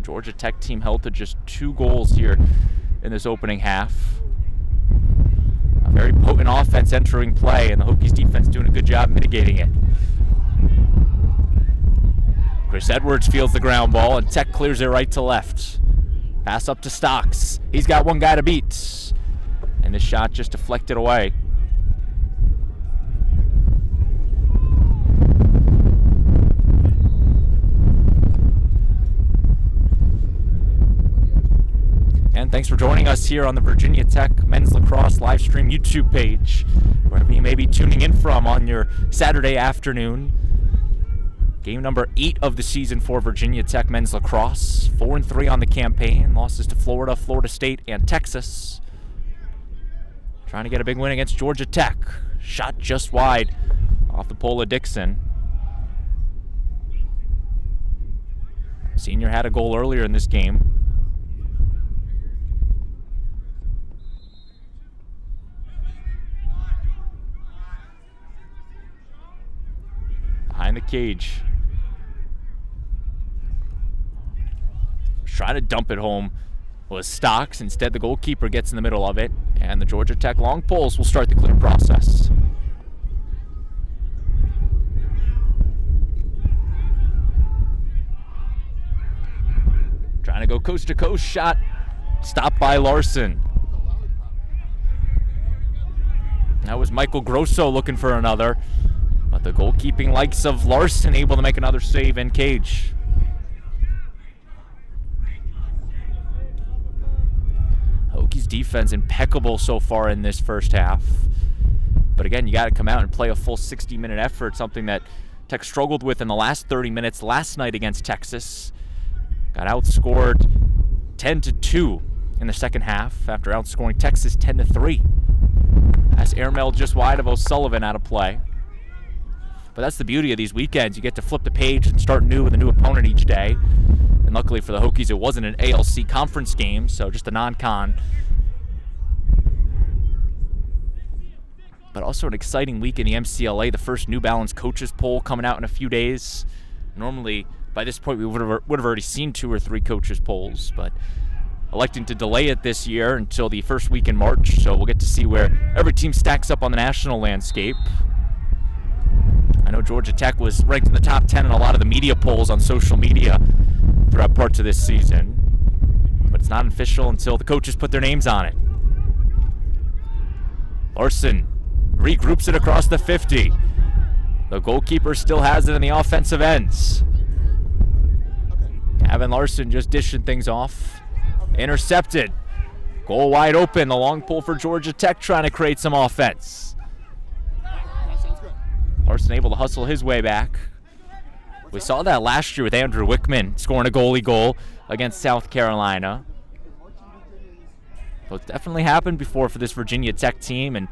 A: Georgia Tech team held to just 2 goals here in this opening half. A very potent offense entering play, and the Hokies defense doing a good job mitigating it. Chris Edwards fields the ground ball, and Tech clears it right to left. Pass up to Stocks. He's got one guy to beat. And this shot just deflected away. And thanks for joining us here on the Virginia Tech Men's Lacrosse live stream YouTube page, wherever you may be tuning in from on your Saturday afternoon. Game number 8 of the season for Virginia Tech Men's Lacrosse. 4-3 on the campaign. Losses to Florida, Florida State, and Texas. Trying to get a big win against Georgia Tech. Shot just wide off the pole of Dixon. Senior had a goal earlier in this game. Behind the cage. Trying to dump it home was Stocks. Instead, the goalkeeper gets in the middle of it, and the Georgia Tech long poles will start the clear process. Trying to go coast to coast shot, stopped by Larson. That was Michael Grosso looking for another, but the goalkeeping likes of Larson able to make another save in cage. Hokies defense impeccable so far in this first half. But again, you got to come out and play a full 60-minute effort, something that Tech struggled with in the last 30 minutes last night against Texas. Got outscored 10-2 in the second half after outscoring Texas 10-3. That's airmailed just wide of O'Sullivan out of play. But that's the beauty of these weekends. You get to flip the page and start new with a new opponent each day. And luckily for the Hokies, it wasn't an ALC conference game, so just a non-con. But also an exciting week in the MCLA, the first New Balance coaches poll coming out in a few days. Normally, by this point, we would have already seen 2 or 3 coaches polls, but electing to delay it this year until the first week in March, so we'll get to see where every team stacks up on the national landscape. I know Georgia Tech was ranked in the top 10 in a lot of the media polls on social media throughout parts of this season, but it's not official until the coaches put their names on it. Larson regroups it across the 50. The goalkeeper still has it in the offensive ends. Gavin Larson just dishing things off. Intercepted. Goal wide open. The long pull for Georgia Tech trying to create some offense. Larson able to hustle his way back. We saw that last year with Andrew Wickman scoring a goalie goal against South Carolina. So it's definitely happened before for this Virginia Tech team, and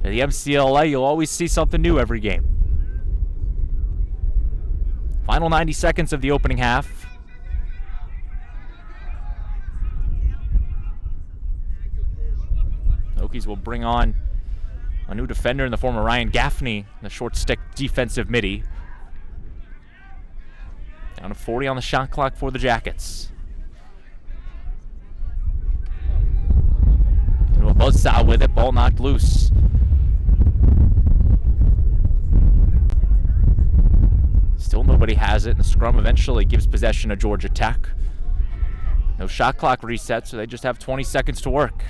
A: at the MCLA, you'll always see something new every game. Final 90 seconds of the opening half. Hokies will bring on a new defender in the form of Ryan Gaffney, the short stick defensive midi. Down to 40 on the shot clock for the Jackets. Into a buzzsaw with it, ball knocked loose. Still nobody has it, and the scrum eventually gives possession to Georgia Tech. No shot clock reset, so they just have 20 seconds to work.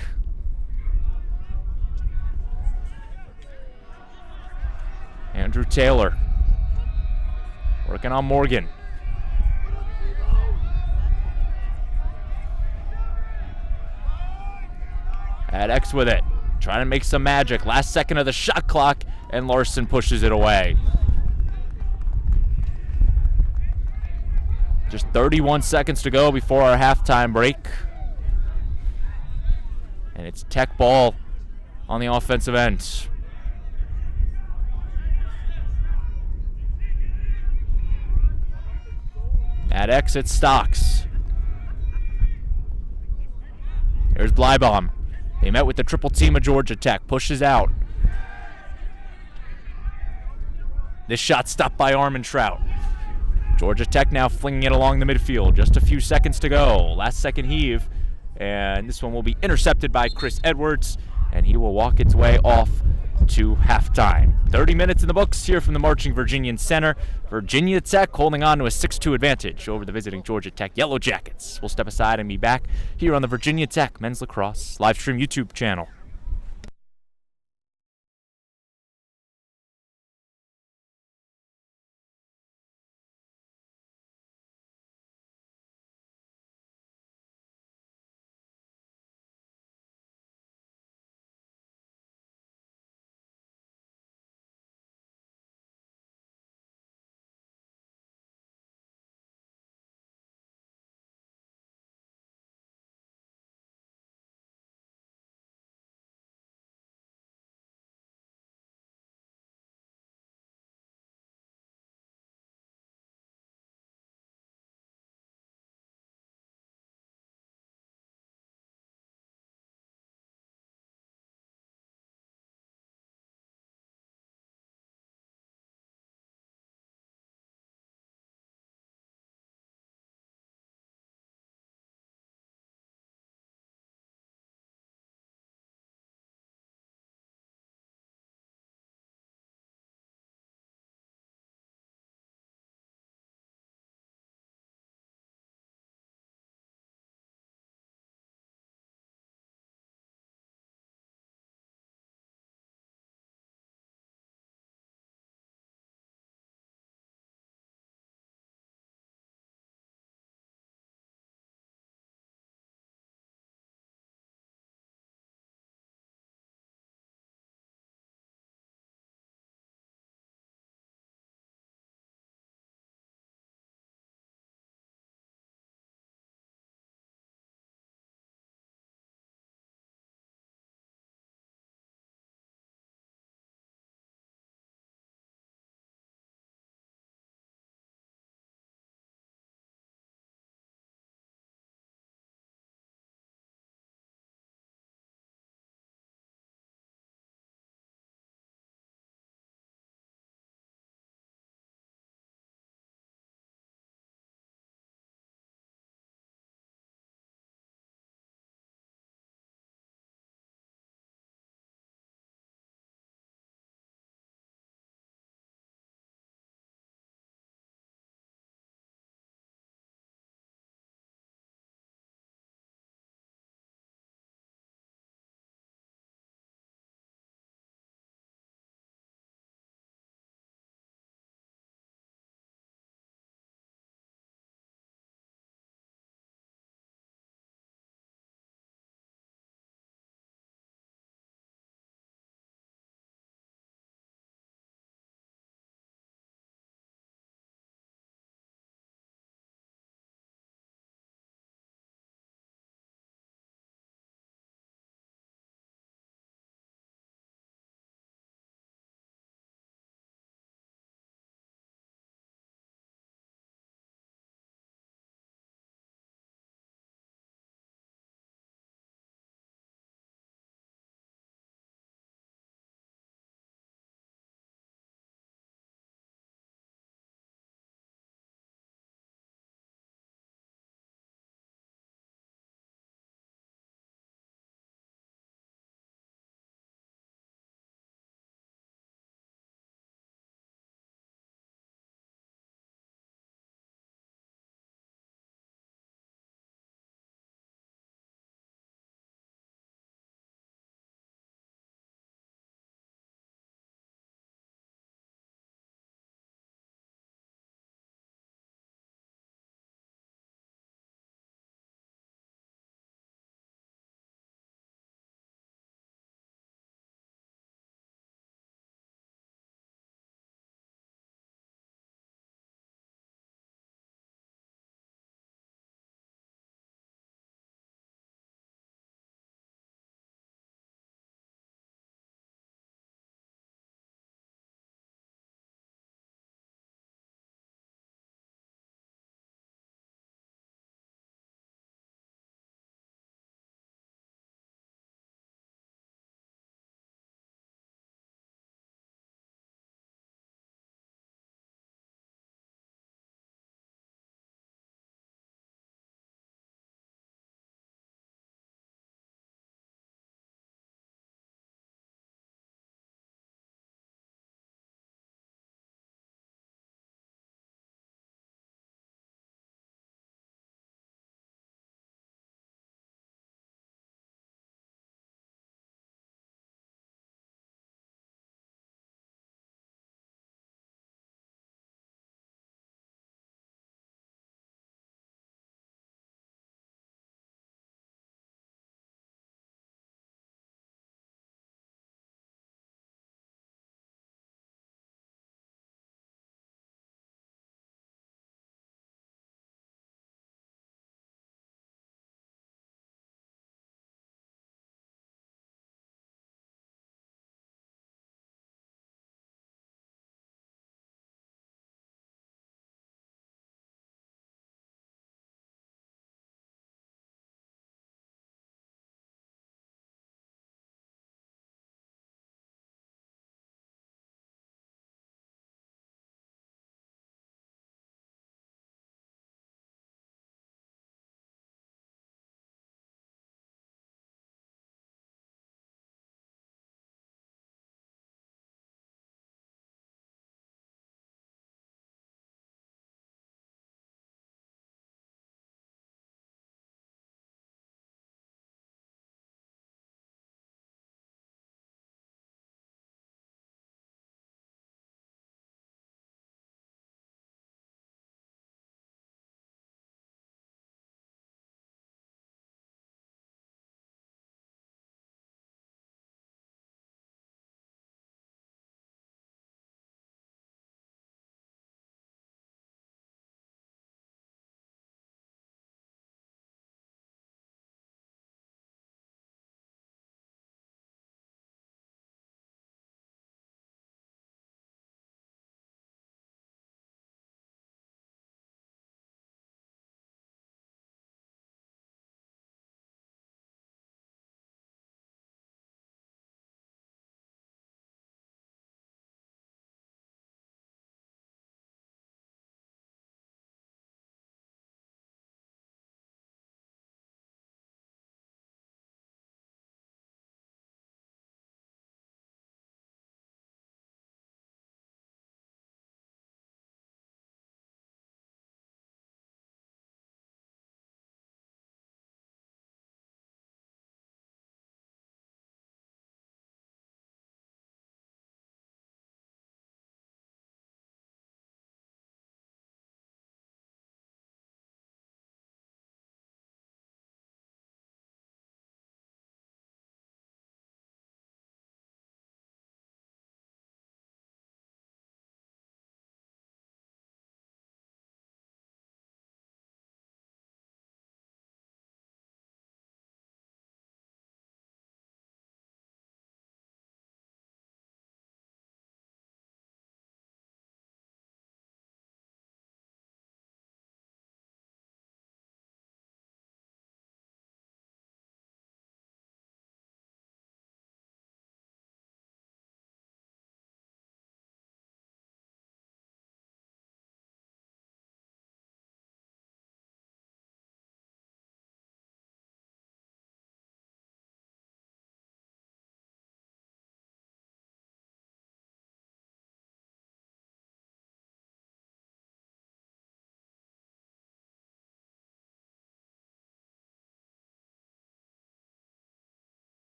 A: Andrew Taylor working on Morgan. At X with it, trying to make some magic. Last second of the shot clock, and Larson pushes it away. Just 31 seconds to go before our halftime break. And it's Tech ball on the offensive end. At exit, Stocks. Here's Blybaum. They met with the triple team of Georgia Tech. Pushes out. This shot stopped by Armentrout. Georgia Tech now flinging it along the midfield. Just a few seconds to go. Last second heave. And this one will be intercepted by Chris Edwards. And he will walk its way off to halftime. 30 minutes in the books here from the marching Virginian Center. Virginia Tech holding on to a 6-2 advantage over the visiting Georgia Tech Yellow Jackets. We'll step aside and be back here on the Virginia Tech Men's Lacrosse live stream YouTube channel.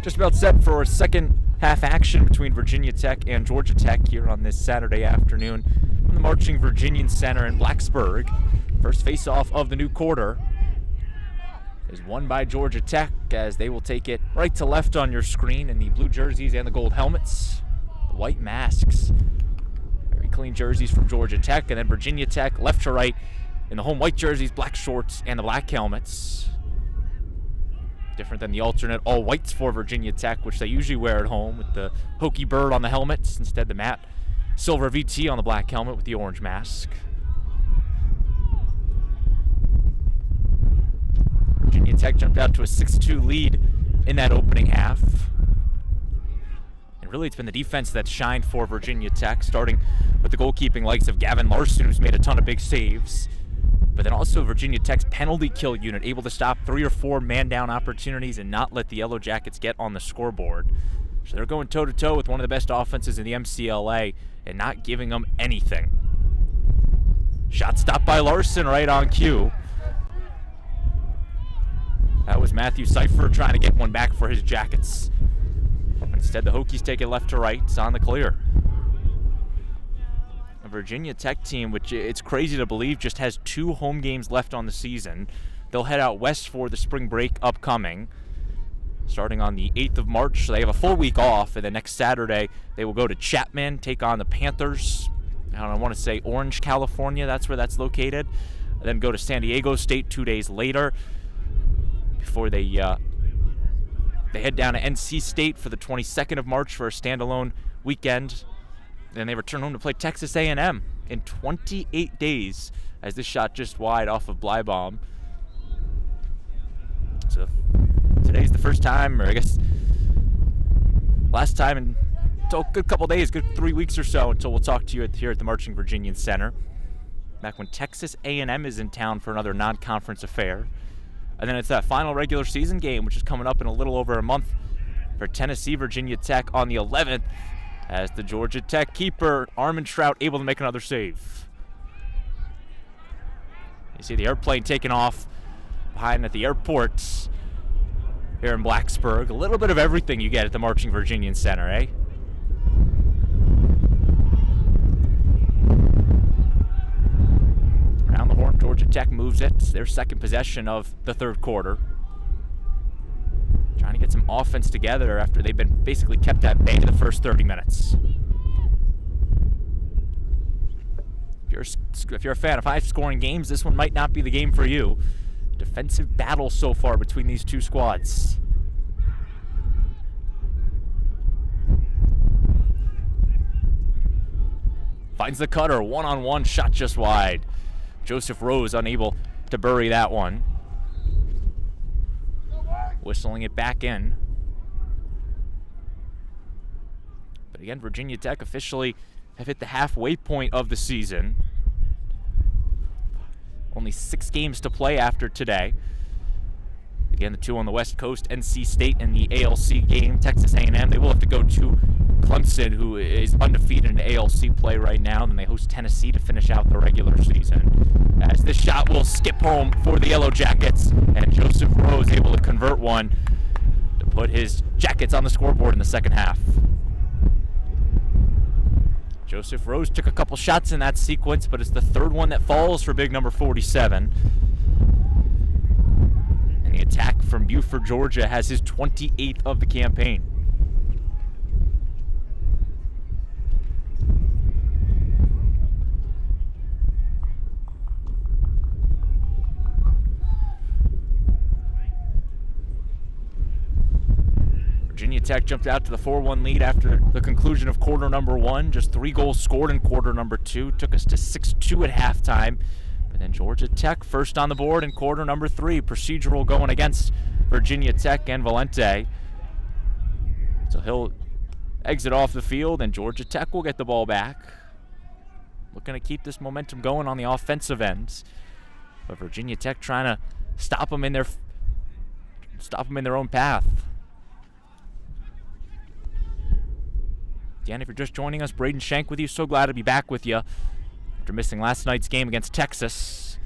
A: Just about set for second half action between Virginia Tech and Georgia Tech here on this Saturday afternoon from the Marching Virginian Center in Blacksburg. First face-off of the new quarter is won by Georgia Tech, as they will take it right to left on your screen in the blue jerseys and the gold helmets, the white masks. Very clean jerseys from Georgia Tech, and then Virginia Tech left to right in the home white jerseys, black shorts, and the black helmets. Different than the alternate all whites for Virginia Tech, which they usually wear at home with the Hokie bird on the helmets. Instead, the matte silver VT on the black helmet with the orange mask. Virginia Tech jumped out to a 6-2 lead in that opening half. And really, it's been the defense that's shined for Virginia Tech, starting with the goalkeeping likes of Gavin Larson, who's made a ton of big saves. But then also Virginia Tech's penalty kill unit, able to stop 3 or 4 man-down opportunities and not let the Yellow Jackets get on the scoreboard. So they're going toe-to-toe with one of the best offenses in the MCLA and not giving them anything. Shot stopped by Larson right on cue. That was Matthew Seifer trying to get one back for his Jackets. Instead, the Hokies take it left to right. It's on the clear. A Virginia Tech team, which it's crazy to believe, just has 2 home games left on the season. They'll head out west for the spring break upcoming, starting on the 8th of March. So they have a full week off, and then next Saturday they will go to Chapman, take on the Panthers. I want to say Orange, California. That's where that's located. And then go to San Diego State 2 days later before they head down to NC State for the 22nd of March for a standalone weekend. Then they return home to play Texas A&M in 28 days, as this shot just wide off of Blybaum. So today's the first time, or I guess last time in a good couple days, good 3 weeks or so, until we'll talk to you here at the Marching Virginian Center. Back when Texas A&M is in town for another non-conference affair. And then it's that final regular season game, which is coming up in a little over a month for Tennessee Virginia Tech on the 11th, as the Georgia Tech keeper, Armin Trout, able to make another save. You see the airplane taking off behind at the airport here in Blacksburg. A little bit of everything you get at the Marching Virginian Center, eh? Around the horn, Georgia Tech moves it. It's their second possession of the third quarter. Trying to get some offense together after they've been basically kept at bay the first 30 minutes. If you're a fan of high-scoring games, this one might not be the game for you. Defensive battle so far between these two squads. Finds the cutter, one-on-one, shot just wide. Joseph Rose unable to bury that one. Whistling it back in. But again, Virginia Tech officially have hit the halfway point of the season. Only 6 games to play after today. Again, the 2 on the West Coast, NC State and the ALC game, Texas A&M. They will have to go to Clemson, who is undefeated in ALC play right now. Then they host Tennessee to finish out the regular season. As this shot will skip home for the Yellow Jackets, and Joseph Rose able to convert one to put his Jackets on the scoreboard in the second half. Joseph Rose took a couple shots in that sequence, but it's the third one that falls for big number 47. And the attack from Buford, Georgia has his 28th of the campaign. Virginia Tech jumped out to the 4-1 lead after the conclusion of quarter number 1. Just 3 goals scored in quarter number 2. Took us to 6-2 at halftime. But then Georgia Tech first on the board in quarter number 3. Procedural going against Virginia Tech and Valente. So he'll exit off the field, and Georgia Tech will get the ball back. Looking to keep this momentum going on the offensive ends. But Virginia Tech trying to stop them in their own path. Again, if you're just joining us, Braden Shank with you. So glad to be back with you after missing last night's game against Texas.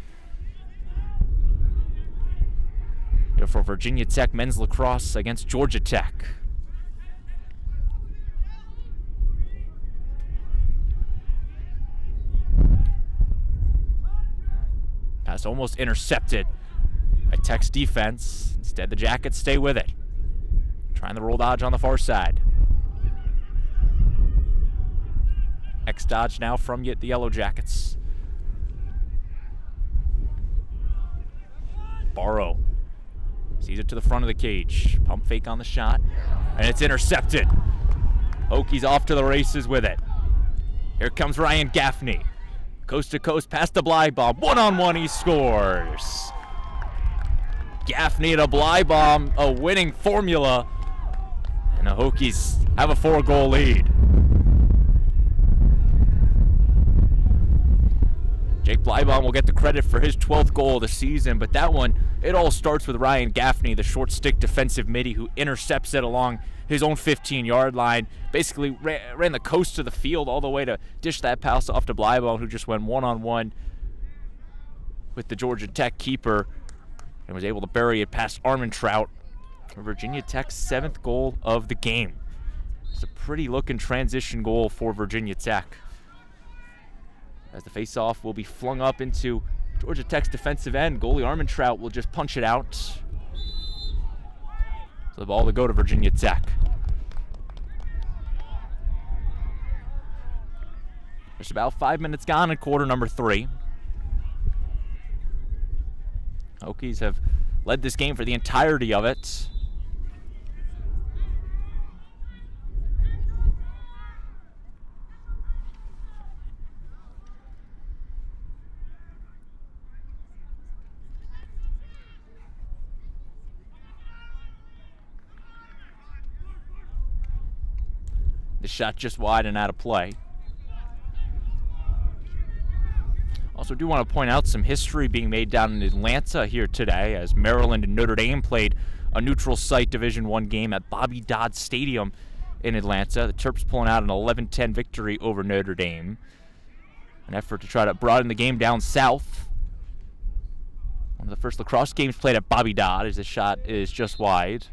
A: Here for Virginia Tech men's lacrosse against Georgia Tech. Pass almost intercepted by Tech's defense. Instead, the Jackets stay with it. Trying the roll dodge on the far side. X dodge now from the Yellow Jackets. Barrow sees it to the front of the cage. Pump fake on the shot, and it's intercepted. Hokies off to the races with it. Here comes Ryan Gaffney. Coast to coast past the Bleibomb. One-on-one, he scores. Gaffney to Bleibomb, a winning formula. And the Hokies have a 4-goal lead. Jake Bleibomb will get the credit for his 12th goal of the season, but that one, it all starts with Ryan Gaffney, the short stick defensive midi who intercepts it along his own 15-yard line. Basically ran the coast of the field all the way to dish that pass off to Bleibomb, who just went one-on-one with the Georgia Tech keeper and was able to bury it past Armentrout for Virginia Tech's 7th goal of the game. It's a pretty looking transition goal for Virginia Tech, as the face-off will be flung up into Georgia Tech's defensive end. Goalie Armentrout will just punch it out. So the ball to go to Virginia Tech. There's about 5 minutes gone in quarter number 3. Hokies have led this game for the entirety of it. The shot just wide and out of play. Also do want to point out some history being made down in Atlanta here today, as Maryland and Notre Dame played a neutral site Division I game at Bobby Dodd Stadium in Atlanta. The Terps pulling out an 11-10 victory over Notre Dame. An effort to try to broaden the game down south. One of the first lacrosse games played at Bobby Dodd, as the shot is just wide.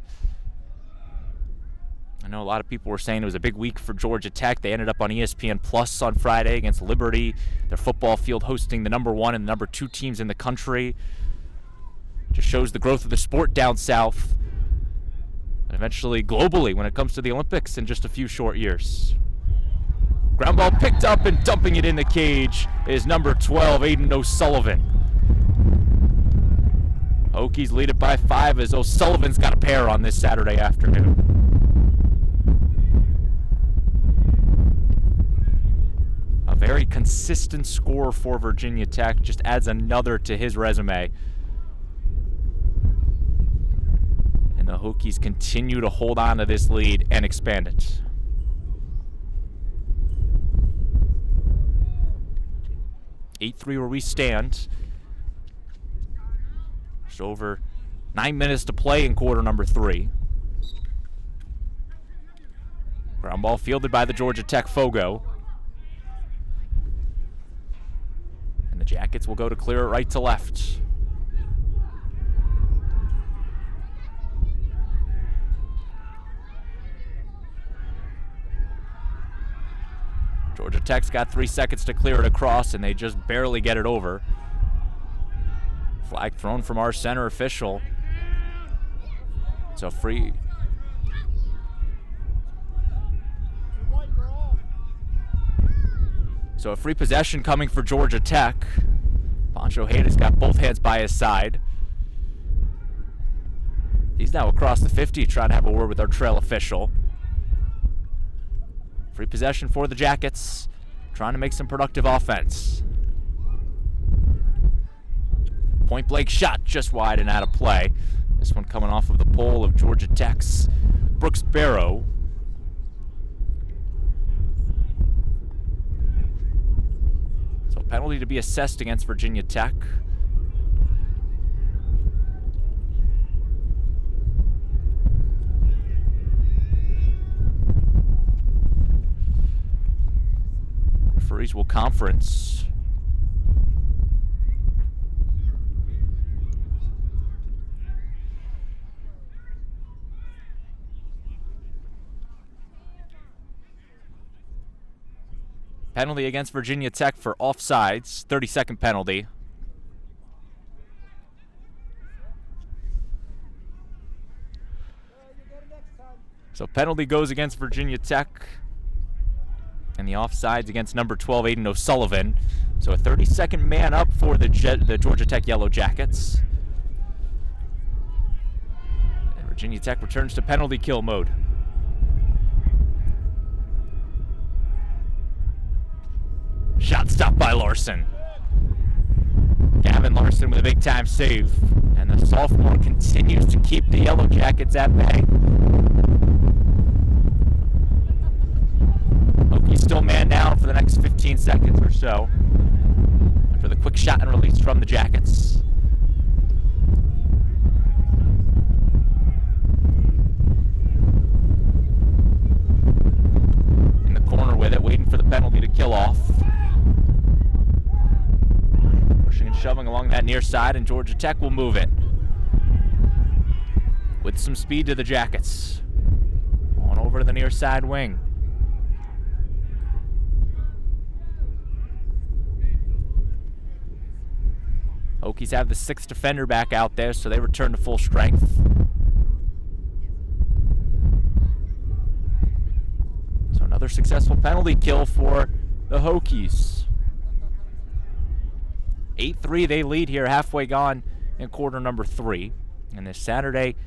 A: I know a lot of people were saying it was a big week for Georgia Tech. They ended up on ESPN Plus on Friday against Liberty. Their football field hosting the number 1 and the number 2 teams in the country. Just shows the growth of the sport down south. And eventually globally when it comes to the Olympics in just a few short years. Ground ball picked up and dumping it in the cage is number 12, Aiden O'Sullivan. Hokies lead it by 5 as O'Sullivan's got a pair on this Saturday afternoon. A very consistent score for Virginia Tech, just adds another to his resume. And the Hokies continue to hold on to this lead and expand it. (8-3) where we stand. Just over 9 minutes to play in quarter number 3. Ground ball fielded by the Georgia Tech Fogo. And the Jackets will go to clear it right to left. Georgia Tech's got 3 seconds to clear it across, and they just barely get it over. Flag thrown from our center official. So free. So a free possession coming for Georgia Tech. Pancho Hayden's got both hands by his side. He's now across the 50 trying to have a word with our trail official. Free possession for the Jackets, trying to make some productive offense. Point blank shot just wide and out of play. This one coming off of the pole of Georgia Tech's Brooks Barrow. So penalty to be assessed against Virginia Tech. Referees will conference. Penalty against Virginia Tech for offsides, 30-second penalty. So penalty goes against Virginia Tech. And the offsides against number 12, Aiden O'Sullivan. So a 30-second man up for the Georgia Tech Yellow Jackets. And Virginia Tech returns to penalty kill mode. Shot stopped by Larson. Gavin Larson with a big-time save. And the sophomore continues to keep the Yellow Jackets at bay. Hokies still man down for the next 15 seconds or so. After the quick shot and release from the Jackets. In the corner with it, waiting for the penalty to kill off. Pushing and shoving along that near side, and Georgia Tech will move it. With some speed to the Jackets. On over to the near side wing. Hokies have the 6th defender back out there, so they return to full strength. So another successful penalty kill for the Hokies. 8-3 they lead here, halfway gone in quarter number 3. In this Saturday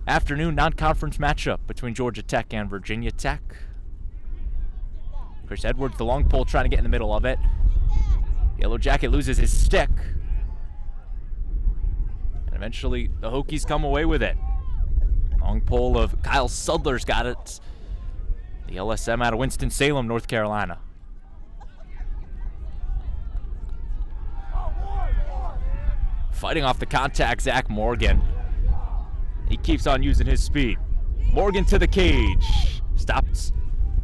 A: afternoon non-conference matchup between Georgia Tech and Virginia Tech. Chris Edwards, the long pole, trying to get in the middle of it. Yellow Jacket loses his stick. And eventually the Hokies come away with it. Long pole of Kyle Sudler's got it. The LSM out of Winston-Salem, North Carolina. Fighting off the contact, Zach Morgan. He keeps on using his speed. Morgan to the cage. Stopped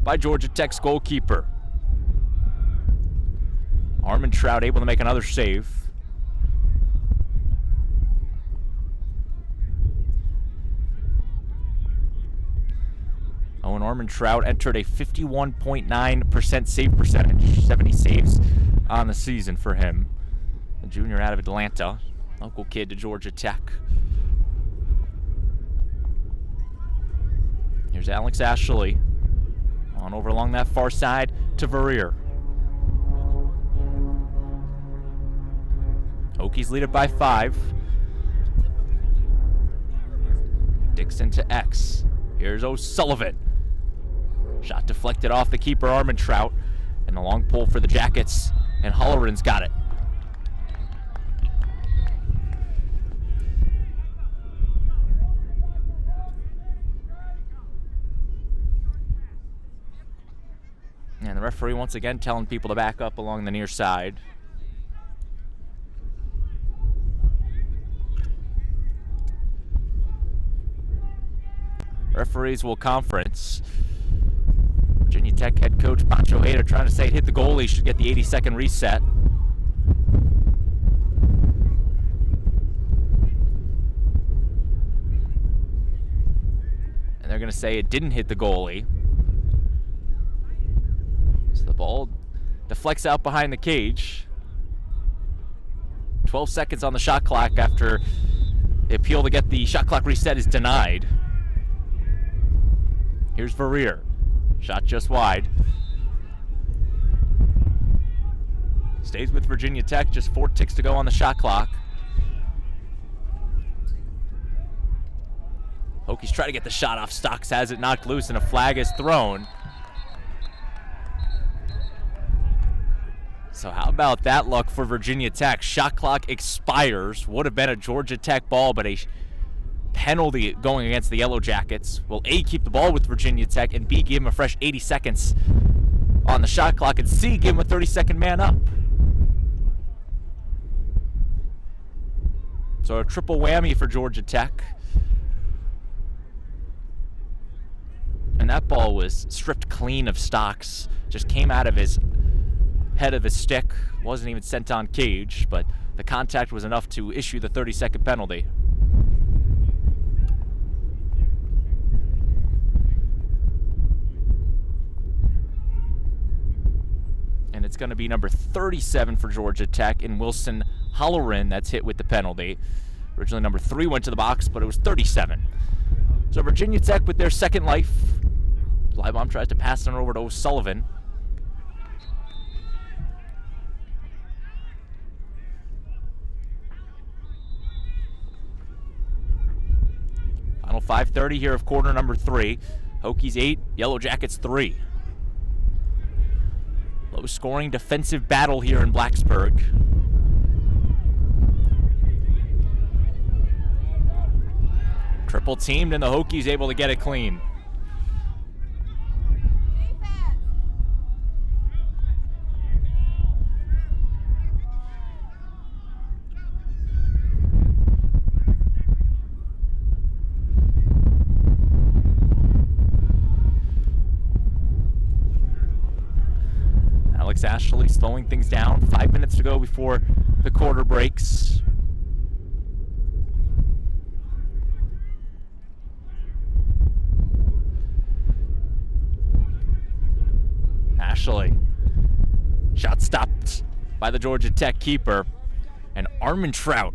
A: by Georgia Tech's goalkeeper. Armin Trout able to make another save. And Armin Trout entered a 51.9% save percentage. 70 saves on the season for him. A junior out of Atlanta. Local kid to Georgia Tech. Here's Alex Ashley. On over along that far side to Verrier. Hokies lead it by 5. Dixon to X. Here's O'Sullivan. Shot deflected off the keeper, Armin Trout. And the long pull for the Jackets. And Holloran's got it. And the referee once again telling people to back up along the near side. Referees will conference. Virginia Tech head coach Pancho Hader trying to say hit the goalie, should get the 80-second reset. And they're going to say it didn't hit the goalie. So the ball deflects out behind the cage. 12 seconds on the shot clock after the appeal to get the shot clock reset is denied. Here's Verrier. Shot just wide. Stays with Virginia Tech, just 4 ticks to go on the shot clock. Hokies try to get the shot off. Stocks has it knocked loose and a flag is thrown. So how about that luck for Virginia Tech? Shot clock expires. Would have been a Georgia Tech ball, but a penalty going against the Yellow Jackets. Will A, keep the ball with Virginia Tech, and B, give him a fresh 80 seconds on the shot clock, and C, give him a 30-second man up. So a triple whammy for Georgia Tech. And that ball was stripped clean of Stocks. Just came out of his head of his stick. Wasn't even sent on cage, but the contact was enough to issue the 30-second penalty. And it's going to be number 37 for Georgia Tech in Wilson Holloran that's hit with the penalty. Originally number 3 went to the box, but it was 37. So Virginia Tech with their second life. Leibom tries to pass it over to O'Sullivan. Final 5:30 here of quarter number 3. Hokies 8, Yellow Jackets 3. Low scoring defensive battle here in Blacksburg. Triple teamed and the Hokies able to get it clean. Alex Ashley slowing things down. 5 minutes to go before the quarter breaks. Ashley. Shot stopped by the Georgia Tech keeper. And Armin Trout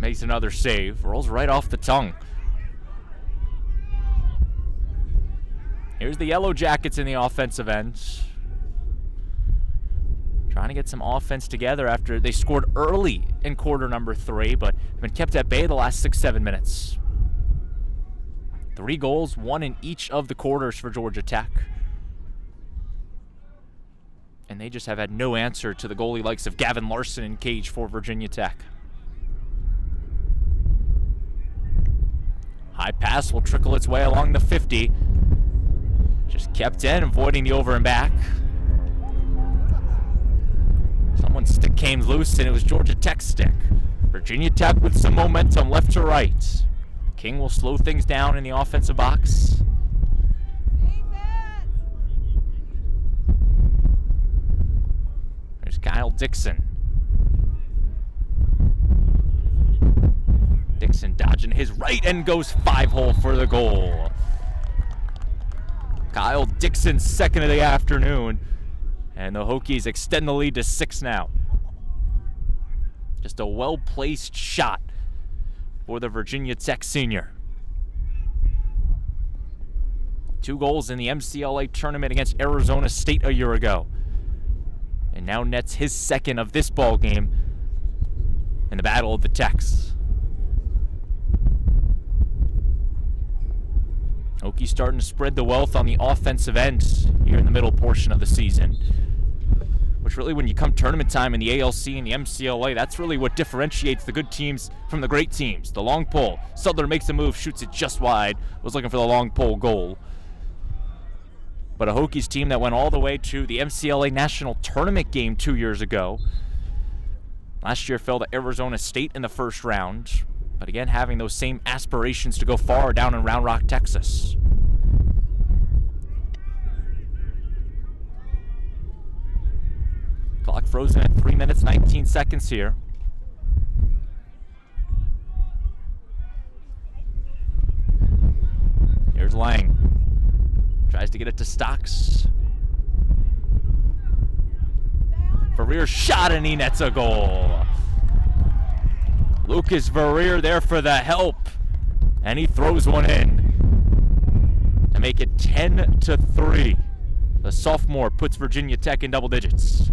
A: makes another save. Rolls right off the tongue. Here's the Yellow Jackets in the offensive end. Trying to get some offense together after they scored early in quarter number 3, but have been kept at bay the last 6-7 minutes. 3 goals, 1 in each of the quarters for Georgia Tech. And they just have had no answer to the goalie likes of Gavin Larson in cage for Virginia Tech. High pass will trickle its way along the 50. Just kept in, avoiding the over and back. Someone's stick came loose, and it was Georgia Tech's stick. Virginia Tech with some momentum left to right. King will slow things down in the offensive box. There's Kyle Dixon. Dixon dodging his right and goes 5-hole for the goal. Kyle Dixon, second of the afternoon. And the Hokies extend the lead to 6 now. Just a well-placed shot for the Virginia Tech senior. 2 goals in the MCLA tournament against Arizona State a year ago. And now nets his second of this ball game in the Battle of the Techs. Hokies starting to spread the wealth on the offensive end here in the middle portion of the season. Which really, when you come tournament time in the ALC and the MCLA, that's really what differentiates the good teams from the great teams. The long pole. Sudler makes a move, shoots it just wide. Was looking for the long pole goal. But a Hokies team that went all the way to the MCLA National Tournament game 2 years ago. Last year fell to Arizona State in the first round. But again, having those same aspirations to go far down in Round Rock, Texas. Clock frozen at 3 minutes, 19 seconds here. Here's Lang. Tries to get it to Stocks. Verrier shot and he nets a goal. Lucas Verrier there for the help. And he throws one in to make it 10-3. The sophomore puts Virginia Tech in double digits.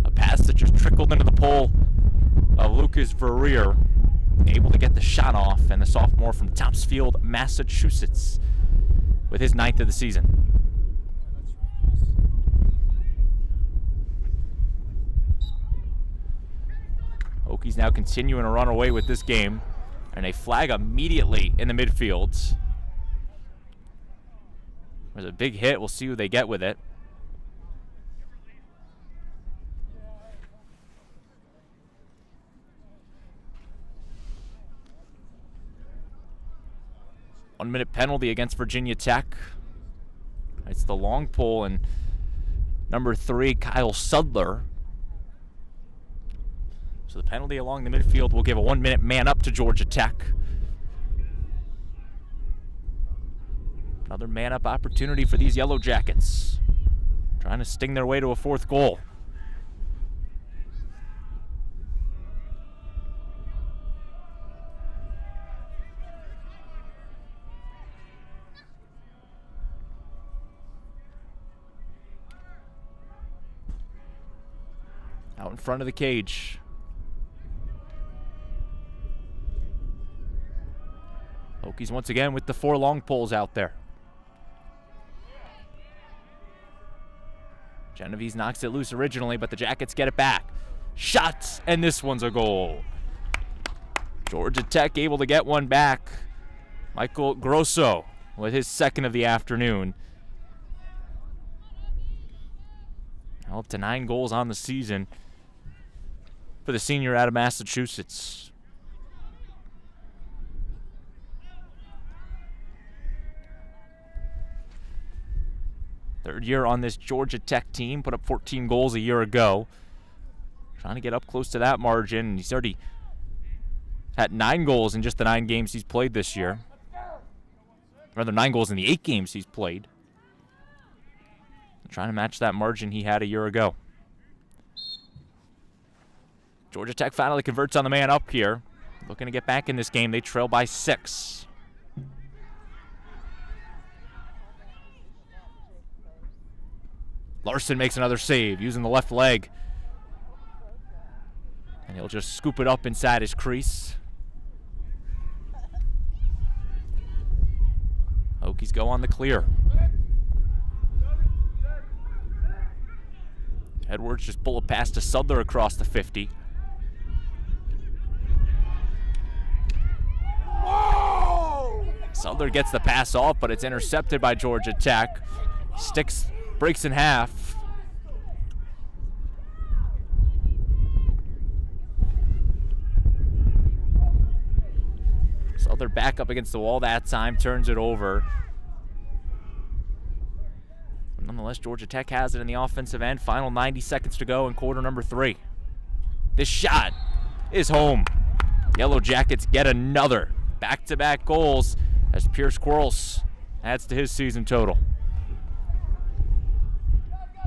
A: A pass that just trickled into the pole of Lucas Verrier. Able to get the shot off, and the sophomore from Topsfield, Massachusetts, with his 9th of the season. Hokies now continuing to run away with this game, and a flag immediately in the midfield. There's a big hit. We'll see who they get with it. One-minute penalty against Virginia Tech. It's the long pole, and number 3, Kyle Sudler. So the penalty along the midfield will give a 1-minute man up to Georgia Tech. Another man up opportunity for these Yellow Jackets. Trying to sting their way to a 4th goal. out in front of the cage. Hokies once again with the 4 long poles out there. Genovese knocks it loose originally, but the Jackets get it back. Shots, and this one's a goal. Georgia Tech able to get one back. Michael Grosso with his second of the afternoon. Now up to 9 goals on the season for the senior out of Massachusetts. Third year on this Georgia Tech team, put up 14 goals a year ago. Trying to get up close to that margin, and he's already had 9 goals in just the 9 games he's played this year. Rather, 9 goals in the 8 games he's played. Trying to match that margin he had a year ago. Georgia Tech finally converts on the man up here. Looking to get back in this game. They trail by 6. Larson makes another save using the left leg. And he'll just scoop it up inside his crease. Hokies go on the clear. Edwards just pull it past to Sudler across the 50. Sudler gets the pass off, but it's intercepted by Georgia Tech. Sticks, breaks in half. Sudler back up against the wall that time, turns it over. But nonetheless, Georgia Tech has it in the offensive end. Final 90 seconds to go in quarter number 3. This shot is home. Yellow Jackets get another back-to-back goals as Pierce Quarles adds to his season total.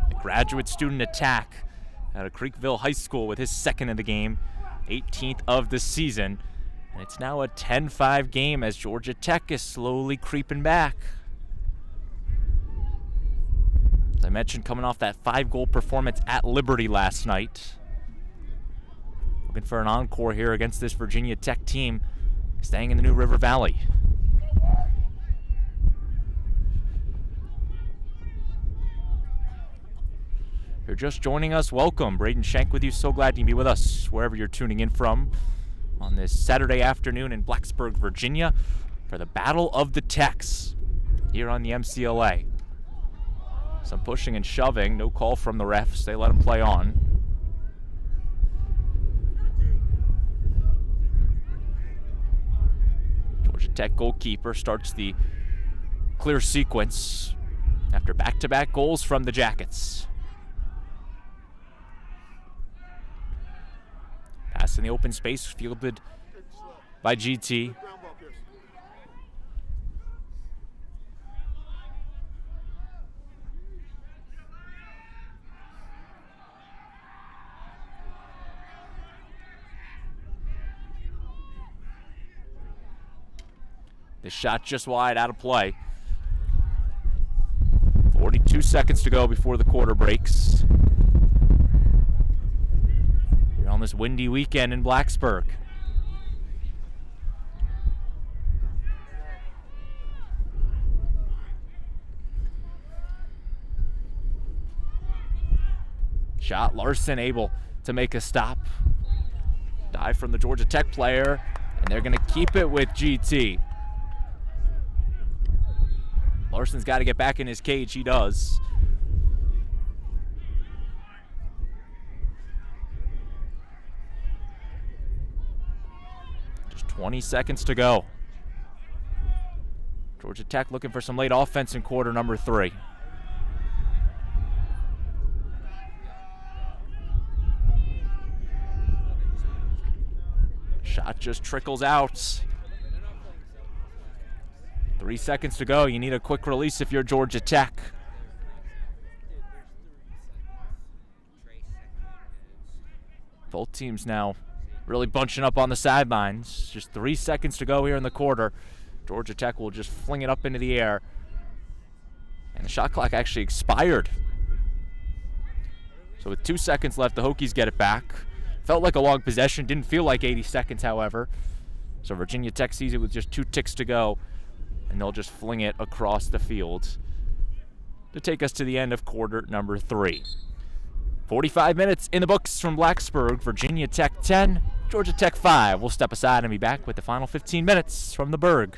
A: The graduate student attack out of Creekville High School with his second of the game, 18th of the season. And it's now a 10-5 game as Georgia Tech is slowly creeping back. As I mentioned, coming off that 5-goal performance at Liberty last night. Looking for an encore here against this Virginia Tech team, staying in the New River Valley. If you're just joining us, welcome. Braden Shank with you. So glad you can be with us wherever you're tuning in from on this Saturday afternoon in Blacksburg, Virginia for the Battle of the Techs here on the MCLA. Some pushing and shoving, no call from the refs. They let him play on. Georgia Tech goalkeeper starts the clear sequence after back-to-back goals from the Jackets. Pass in the open space, fielded by GT. This shot just wide, out of play. 42 seconds to go before the quarter breaks. Here on this windy weekend in Blacksburg. Shot, Larson able to make a stop. Dive from the Georgia Tech player, and they're going to keep it with GT. Larson's got to get back in his cage. He does. Just 20 seconds to go. Georgia Tech looking for some late offense in quarter number 3. Shot just trickles out. 3 seconds to go. You need a quick release if you're Georgia Tech. Both teams now really bunching up on the sidelines. Just 3 seconds to go here in the quarter. Georgia Tech will just fling it up into the air. And the shot clock actually expired. So with 2 seconds left, the Hokies get it back. Felt like a long possession, didn't feel like 80 seconds, however. So Virginia Tech sees it with just 2 ticks to go, and they'll just fling it across the field to take us to the end of quarter number 3. 45 minutes in the books from Blacksburg. Virginia Tech 10, Georgia Tech 5. We'll step aside and be back with the final 15 minutes from the Berg.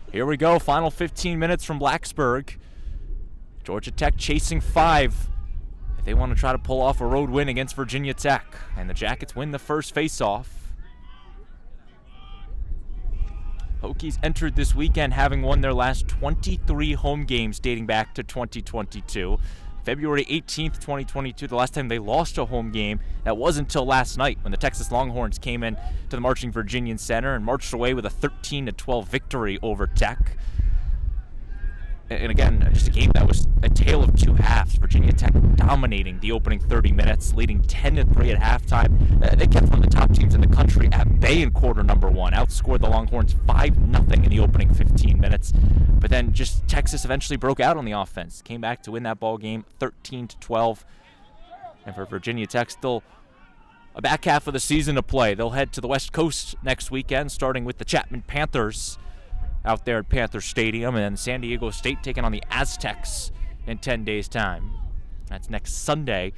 A: Here we go, final 15 minutes from Blacksburg. Georgia Tech chasing 5 if they want to try to pull off a road win against Virginia Tech. And the Jackets win the first face-off. Hokies entered this weekend having won their last 23 home games dating back to 2022. February 18th, 2022, the last time they lost a home game. That wasn't until last night when the Texas Longhorns came in to the Marching Virginian Center and marched away with a 13-12 victory over Tech. And again, just a game that was a tale of 2 halves. Virginia Tech dominating the opening 30 minutes, leading 10-3 at halftime. They kept one of the top teams in the country at bay in quarter number 1, outscored the Longhorns 5-0 in the opening 15 minutes. But then just Texas eventually broke out on the offense, came back to win that ball game 13-12. And for Virginia Tech, still a back half of the season to play. They'll head to the West Coast next weekend, starting with the Chapman Panthers out there at Panther Stadium, and then San Diego State taking on the Aztecs in 10 days' time. That's next Sunday,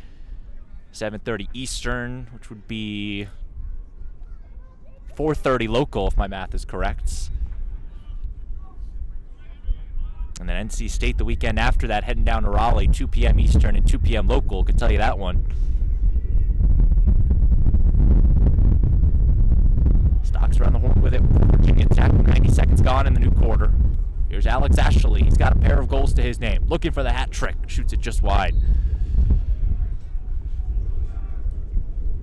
A: 7:30 Eastern, which would be 4:30 local, if my math is correct. And then NC State the weekend after that, heading down to Raleigh, 2 p.m. Eastern and 2 p.m. local. Could tell you that one. Stocks around the horn with it. Virginia Tech, 90 seconds gone in the new quarter. Here's Alex Ashley. He's got a pair of goals to his name. Looking for the hat trick. Shoots it just wide.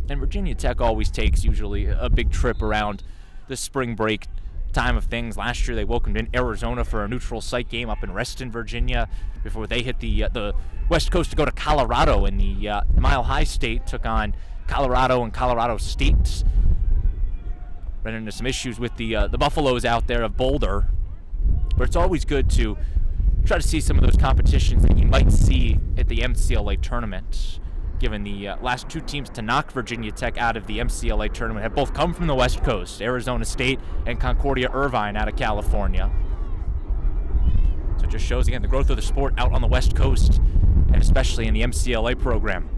A: And Virginia Tech always takes usually a big trip around the spring break time of things. Last year they welcomed in Arizona for a neutral site game up in Reston, Virginia, before they hit the West Coast to go to Colorado, and the Mile High State took on Colorado and Colorado State. Ran into some issues with the Buffaloes out there of Boulder. But it's always good to try to see some of those competitions that you might see at the MCLA tournament, given the last 2 teams to knock Virginia Tech out of the MCLA tournament have both come from the West Coast, Arizona State and Concordia Irvine out of California. So it just shows, again, the growth of the sport out on the West Coast, and especially in the MCLA program.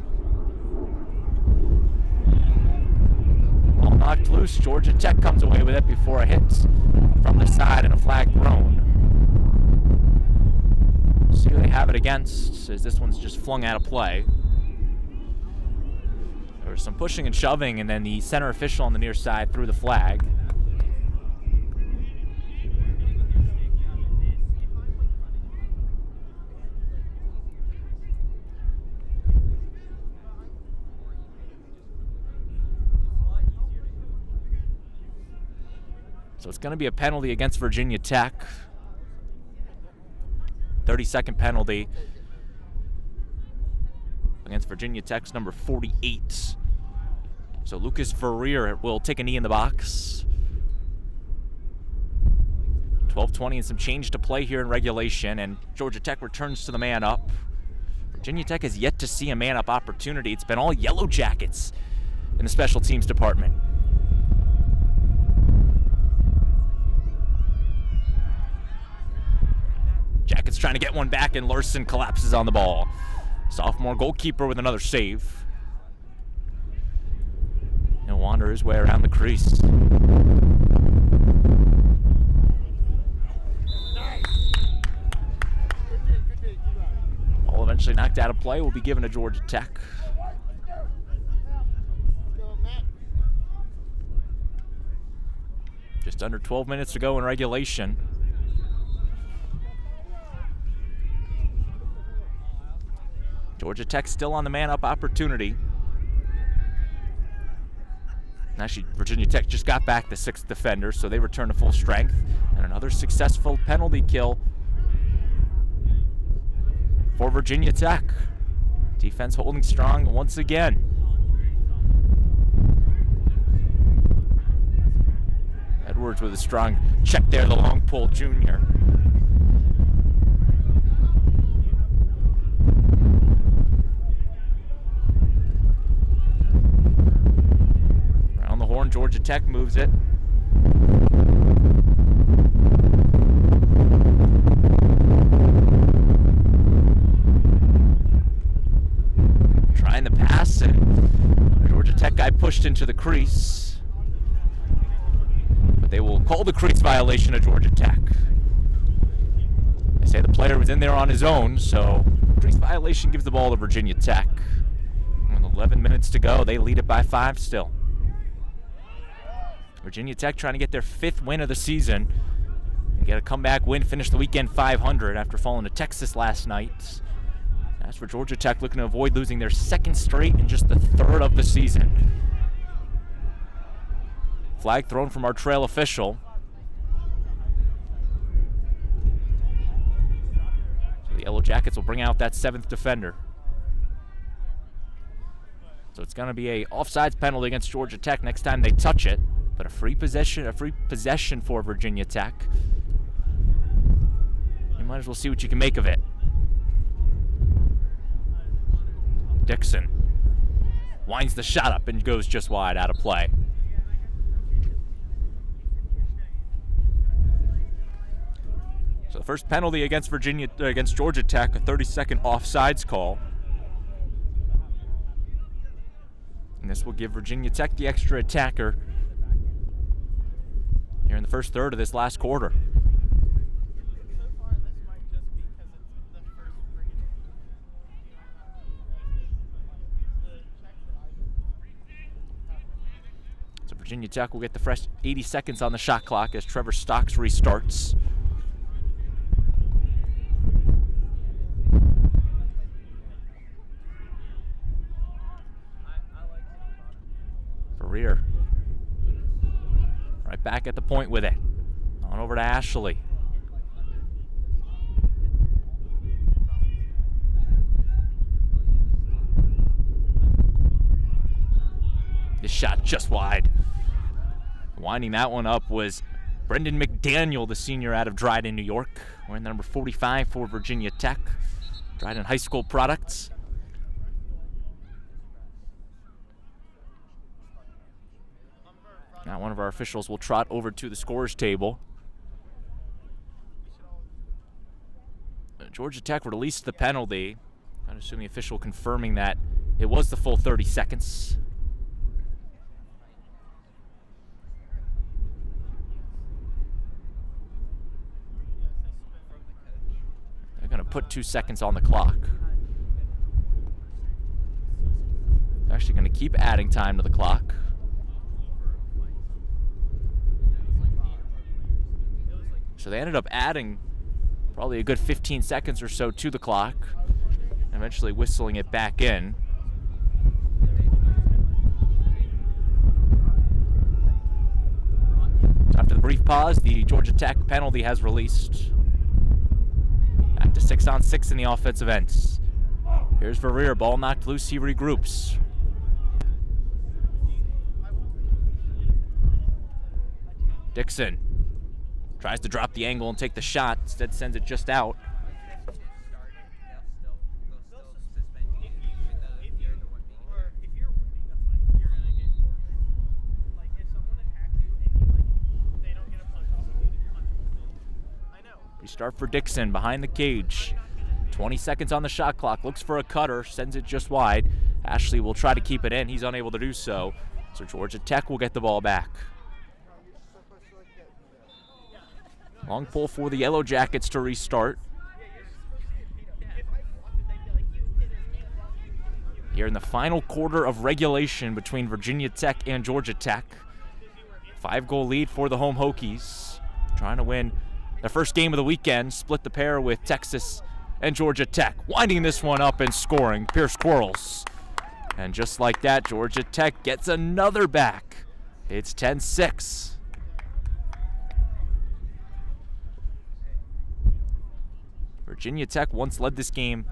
A: Ball knocked loose. Georgia Tech comes away with it before a hit from the side and a flag thrown. See who they have it against, as this one's just flung out of play. There was some pushing and shoving, and then the center official on the near side threw the flag. So it's going to be a penalty against Virginia Tech. 30-second penalty against Virginia Tech's number 48. So Lucas Verrier will take a knee in the box. 12:20 and some change to play here in regulation, and Georgia Tech returns to the man up. Virginia Tech has yet to see a man up opportunity. It's been all Yellow Jackets in the special teams department. Jackets trying to get one back, and Larson collapses on the ball. Sophomore goalkeeper with another save. He'll wander his way around the crease. Ball eventually knocked out of play, will be given to Georgia Tech. Just under 12 minutes to go in regulation. Georgia Tech still on the man-up opportunity. Actually, Virginia Tech just got back the 6th defender, so they return to full strength. And another successful penalty kill for Virginia Tech. Defense holding strong once again. Edwards with a strong check there, the long pull junior. Around the horn, Georgia Tech moves it. Trying to pass, and the Georgia Tech guy pushed into the crease. But they will call the crease violation of Georgia Tech. They say the player was in there on his own, so crease violation gives the ball to Virginia Tech. With 11 minutes to go, they lead it by 5 still. Virginia Tech trying to get their 5th win of the season and get a comeback win, finish the weekend 500 after falling to Texas last night. As for Georgia Tech, looking to avoid losing their 2nd straight and just the 3rd of the season. Flag thrown from our trail official. So the Yellow Jackets will bring out that 7th defender. So it's going to be a offsides penalty against Georgia Tech next time they touch it. But a free possession for Virginia Tech. You might as well see what you can make of it. Dixon winds the shot up and goes just wide, out of play. So the first penalty against Georgia Tech, a 30-second offsides call. And this will give Virginia Tech the extra attacker here in the first third of this last quarter. So Virginia Tech will get the fresh 80 seconds on the shot clock as Trevor Stocks restarts. Verrier right back at the point with it. On over to Ashley. This shot just wide. Winding that one up was Brendan McDaniel, the senior out of Dryden, New York. Wearing the number 45 for Virginia Tech. Dryden High School products. Now one of our officials will trot over to the scorer's table. Georgia Tech released the penalty. I assume the official confirming that it was the full 30 seconds. They're going to put 2 seconds on the clock. They're actually going to keep adding time to the clock. So they ended up adding probably a good 15 seconds or so to the clock, eventually whistling it back in. After the brief pause. The Georgia Tech penalty has released. Back to 6-on-6 in the offensive end. Here's Verrier, ball knocked loose, he regroups. Dixon tries to drop the angle and take the shot, instead sends it just out. Restart for Dixon behind the cage. 20 seconds on the shot clock, looks for a cutter, sends it just wide. Ashley will try to keep it in, he's unable to do so. So Georgia Tech will get the ball back. Long pull for the Yellow Jackets to restart. Here in the final quarter of regulation between Virginia Tech and Georgia Tech. 5-goal lead for the home Hokies. Trying to win the first game of the weekend, split the pair with Texas and Georgia Tech. Winding this one up and scoring, Pierce Quarles. And just like that, Georgia Tech gets another back. It's 10-6. Virginia Tech once led this game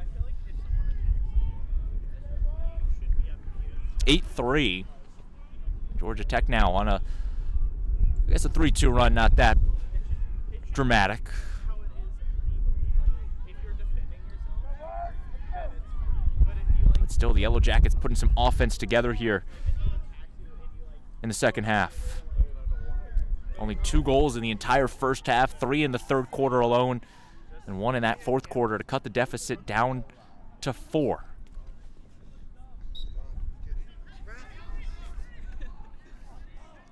A: 8-3. Georgia Tech now on a 3-2 run, not that dramatic. But still, the Yellow Jackets putting some offense together here in the second half. Only 2 goals in the entire first half, 3 in the third quarter alone, and 1 in that fourth quarter to cut the deficit down to 4.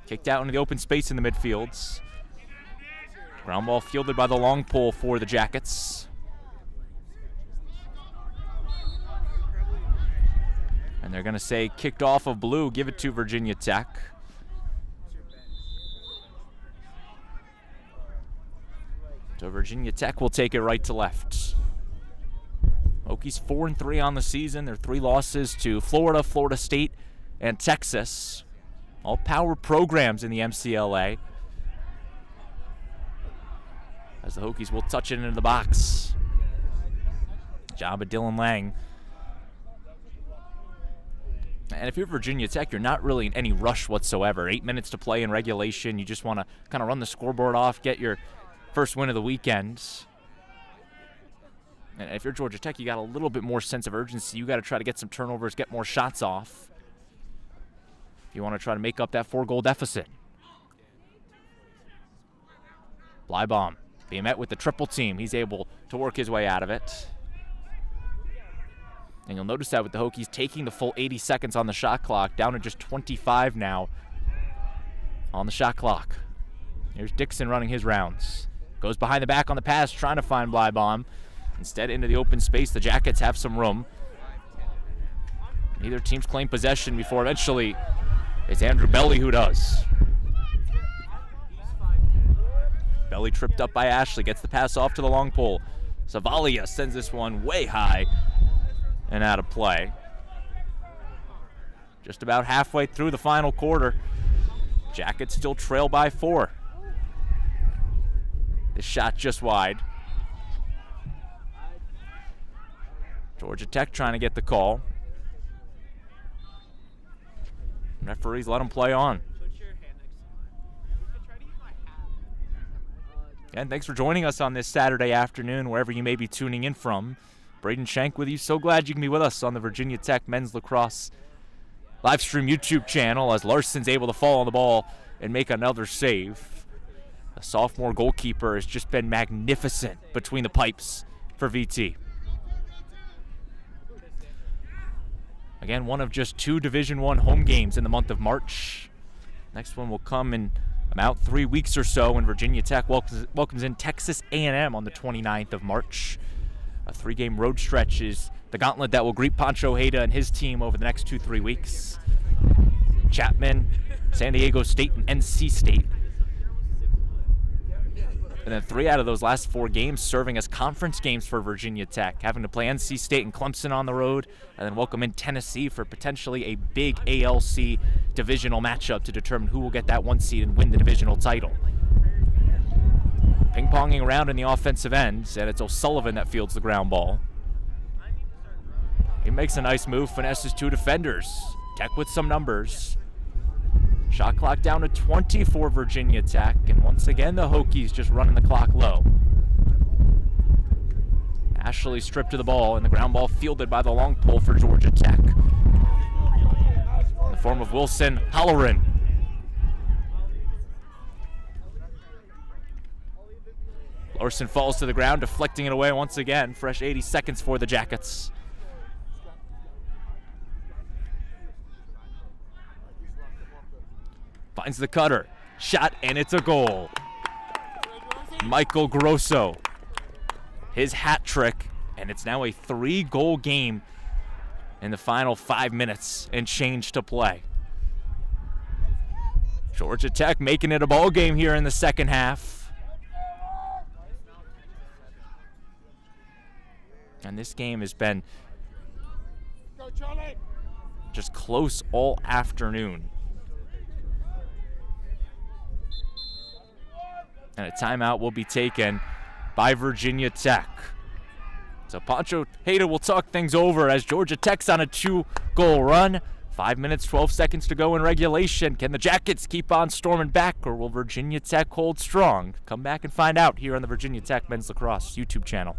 A: Kicked out into the open space in the midfields. Ground ball fielded by the long pole for the Jackets. And they're going to say kicked off of blue, give it to Virginia Tech. So Virginia Tech will take it right to left. Hokies 4-3 on the season. Their 3 losses to Florida, Florida State, and Texas. All power programs in the MCLA. As the Hokies will touch it into the box. Job of Dylan Lang. And if you're Virginia Tech, you're not really in any rush whatsoever. 8 minutes to play in regulation. You just want to kind of run the scoreboard off, get your first win of the weekend. And if you're Georgia Tech, you got a little bit more sense of urgency. You got to try to get some turnovers, get more shots off. If you want to try to make up that 4-goal deficit. Blybaum being met with the triple team. He's able to work his way out of it. And you'll notice that with the Hokies taking the full 80 seconds on the shot clock, down to just 25 now on the shot clock. Here's Dixon running his rounds. Goes behind the back on the pass, trying to find Blybaum. Instead, into the open space, the Jackets have some room. Neither team's claimed possession before eventually it's Andrew Belly who does. Belly tripped up by Ashley, gets the pass off to the long pole. Savalia sends this one way high and out of play. Just about halfway through the final quarter. Jackets still trail by 4. This shot just wide. Georgia Tech trying to get the call. Referees let them play on. And thanks for joining us on this Saturday afternoon, wherever you may be tuning in from. Braden Shank with you. So glad you can be with us on the Virginia Tech Men's Lacrosse live stream YouTube channel as Larson's able to fall on the ball and make another save. The sophomore goalkeeper has just been magnificent between the pipes for VT. Again, one of just 2 Division I home games in the month of March. Next one will come in about 3 weeks or so when Virginia Tech welcomes in Texas A&M on the 29th of March. A 3-game road stretch is the gauntlet that will greet Pancho Hayda and his team over the next 2-3 weeks. Chapman, San Diego State, and NC State. And then 3 out of those last 4 games serving as conference games for Virginia Tech, having to play NC State and Clemson on the road, and then welcome in Tennessee for potentially a big ALC divisional matchup to determine who will get that 1 seed and win the divisional title. ping-ponging around in the offensive end, and it's O'Sullivan that fields the ground ball. He makes a nice move, finesses two defenders. Tech with some numbers. Shot clock down to 20 for Virginia Tech, and once again the Hokies just running the clock low. Ashley stripped to the ball, and the ground ball fielded by the long pole for Georgia Tech. In the form of Wilson Halloran. Larson falls to the ground, deflecting it away once again. Fresh 80 seconds for the Jackets. Finds the cutter. Shot, and it's a goal. Michael Grosso. His hat trick, and it's now a 3-goal game in the final 5 minutes and change to play. Georgia Tech making it a ball game here in the second half. And this game has been just close all afternoon. And a timeout will be taken by Virginia Tech. So Pancho Hayda will talk things over as Georgia Tech's on a 2-goal run. 5 minutes, 12 seconds to go in regulation. Can the Jackets keep on storming back, or will Virginia Tech hold strong? Come back and find out here on the Virginia Tech Men's Lacrosse YouTube channel.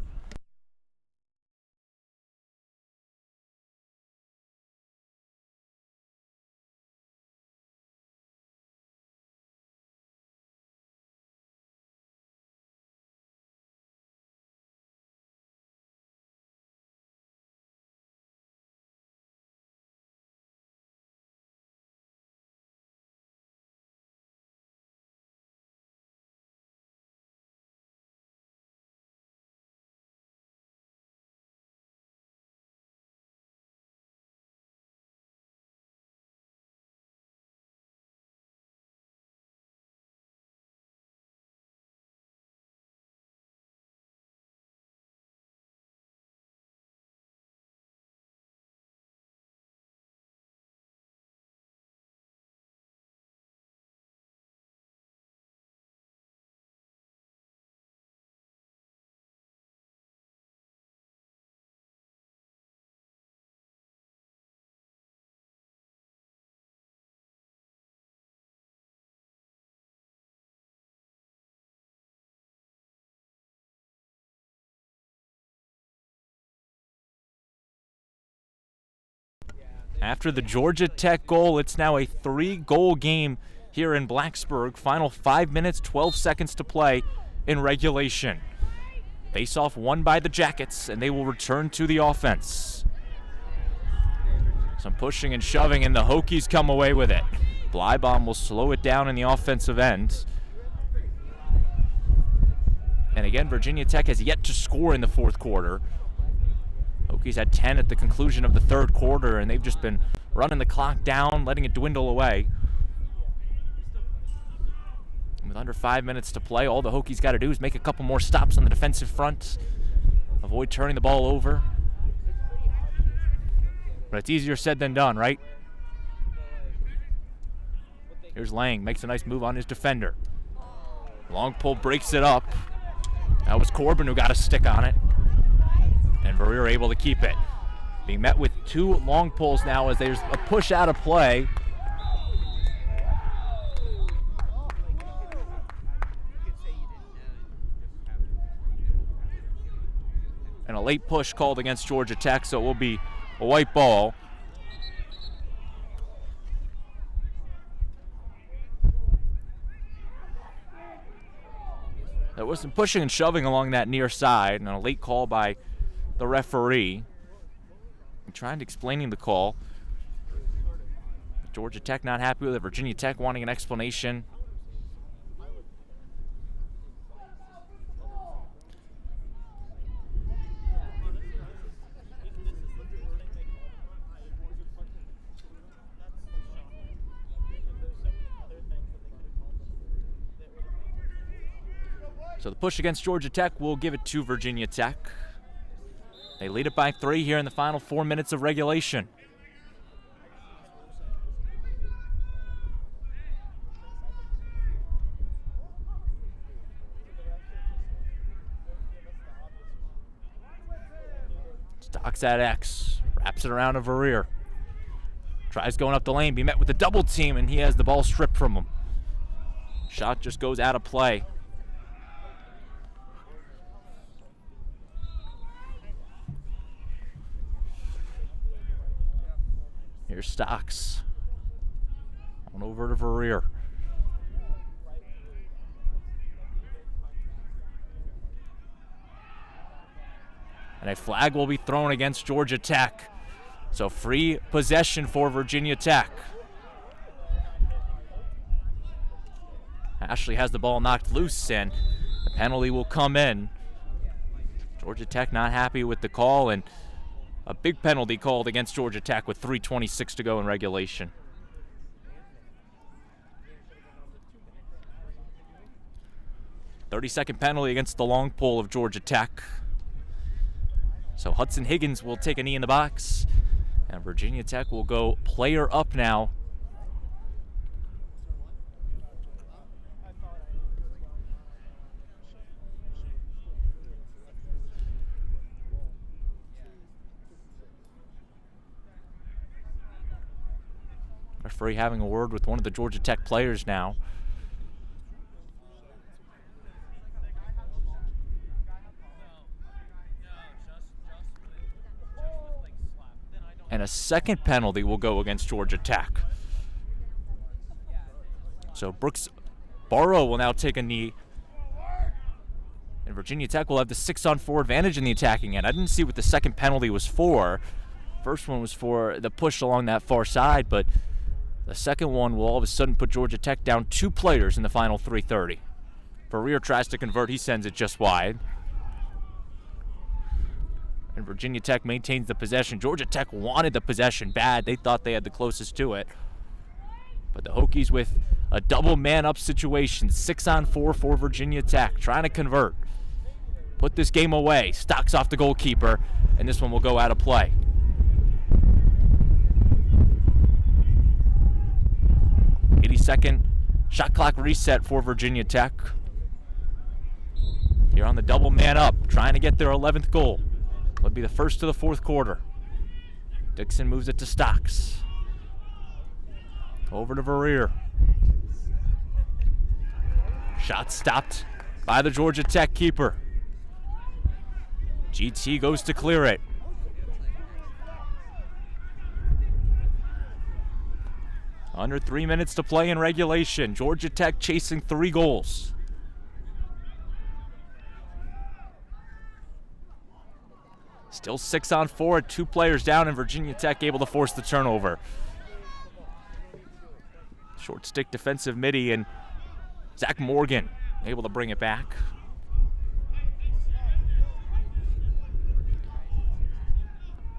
A: After the Georgia Tech goal, it's now a 3-goal game here in Blacksburg. Final 5 minutes, 12 seconds to play in regulation. Face-off won by the Jackets, and they will return to the offense. Some pushing and shoving, and the Hokies come away with it. Blybaum will slow it down in the offensive end. And again, Virginia Tech has yet to score in the fourth quarter. Hokies had 10 at the conclusion of the third quarter, and they've just been running the clock down, letting it dwindle away. And with under 5 minutes to play, all the Hokies got to do is make a couple more stops on the defensive front, avoid turning the ball over. But it's easier said than done, right? Here's Lang, makes a nice move on his defender. Long pull breaks it up. That was Corbin who got a stick on it. And Verrier able to keep it. Being met with 2 long pulls now as there's a push out of play. And a late push called against Georgia Tech, so it will be a white ball. There was some pushing and shoving along that near side, and a late call by the referee. I'm trying to explain the call. Georgia Tech not happy with it. Virginia Tech wanting an explanation. So the push against Georgia Tech will give it to Virginia Tech. They lead it by 3 here in the final 4 minutes of regulation. Stocks at X. Wraps it around to Verrier. Tries going up the lane. Be met with a double team, and he has the ball stripped from him. Shot just goes out of play. Here's Stocks. On over to Verrier. And a flag will be thrown against Georgia Tech. So free possession for Virginia Tech. Ashley has the ball knocked loose, and the penalty will come in. Georgia Tech not happy with the call, and a big penalty called against Georgia Tech with 3:26 to go in regulation. "30-second penalty against the long pole of Georgia Tech. So Hudson Higgins will take a knee in the box, and Virginia Tech will go player up now. Referee having a word with one of the Georgia Tech players now. And a second penalty will go against Georgia Tech. So Brooks Barrow will now take a knee. And Virginia Tech will have the 6-on-4 advantage in the attacking end. I didn't see what the second penalty was for. First one was for the push along that far side, but the second one will all of a sudden put Georgia Tech down 2 players in the final 3:30. Verrier tries to convert. He sends it just wide. And Virginia Tech maintains the possession. Georgia Tech wanted the possession bad. They thought they had the closest to it. But the Hokies with a double man-up situation. 6-on-4 for Virginia Tech. Trying to convert. Put this game away. Stocks off the goalkeeper. And this one will go out of play. Second shot clock reset for Virginia Tech. Here on the double man up, trying to get their 11th goal. Would be the first of the fourth quarter. Dixon moves it to Stocks. Over to Verrier. Shot stopped by the Georgia Tech keeper. GT goes to clear it. Under 3 minutes to play in regulation. Georgia Tech chasing 3 goals. Still 6-on-4, 2 players down, and Virginia Tech able to force the turnover. Short stick defensive midi, and Zach Morgan able to bring it back.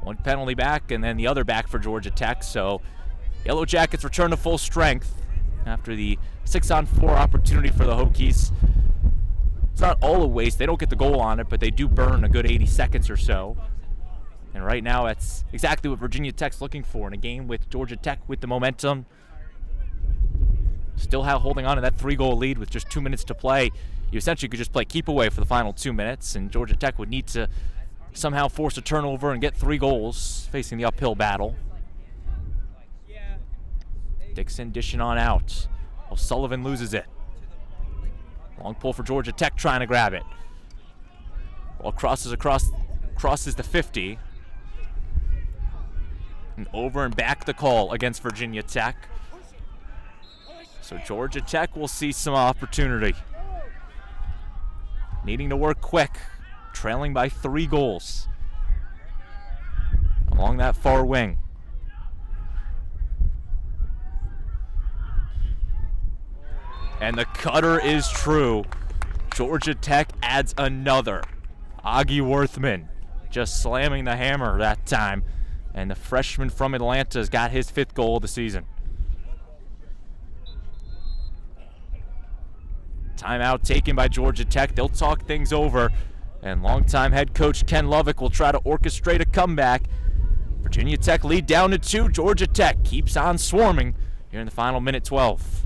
A: One penalty back, and then the other back for Georgia Tech, so Yellow Jackets return to full strength after the 6-on-4 opportunity for the Hokies. It's not all a waste. They don't get the goal on it, but they do burn a good 80 seconds or so. And right now, that's exactly what Virginia Tech's looking for in a game with Georgia Tech with the momentum. Still holding on to that 3-goal lead with just 2 minutes to play. You essentially could just play keep away for the final 2 minutes, and Georgia Tech would need to somehow force a turnover and get 3 goals facing the uphill battle. Dixon dishing on out. O'Sullivan loses it. Long pull for Georgia Tech trying to grab it. Ball crosses the 50. And over and back the call against Virginia Tech. So Georgia Tech will see some opportunity. Needing to work quick. Trailing by 3 goals. Along that far wing. And the cutter is true. Georgia Tech adds another. Augie Worthman just slamming the hammer that time. And the freshman from Atlanta's got his 5th goal of the season. Timeout taken by Georgia Tech. They'll talk things over. And longtime head coach Ken Lovick will try to orchestrate a comeback. Virginia Tech lead down to 2. Georgia Tech keeps on swarming here in the final minute 12.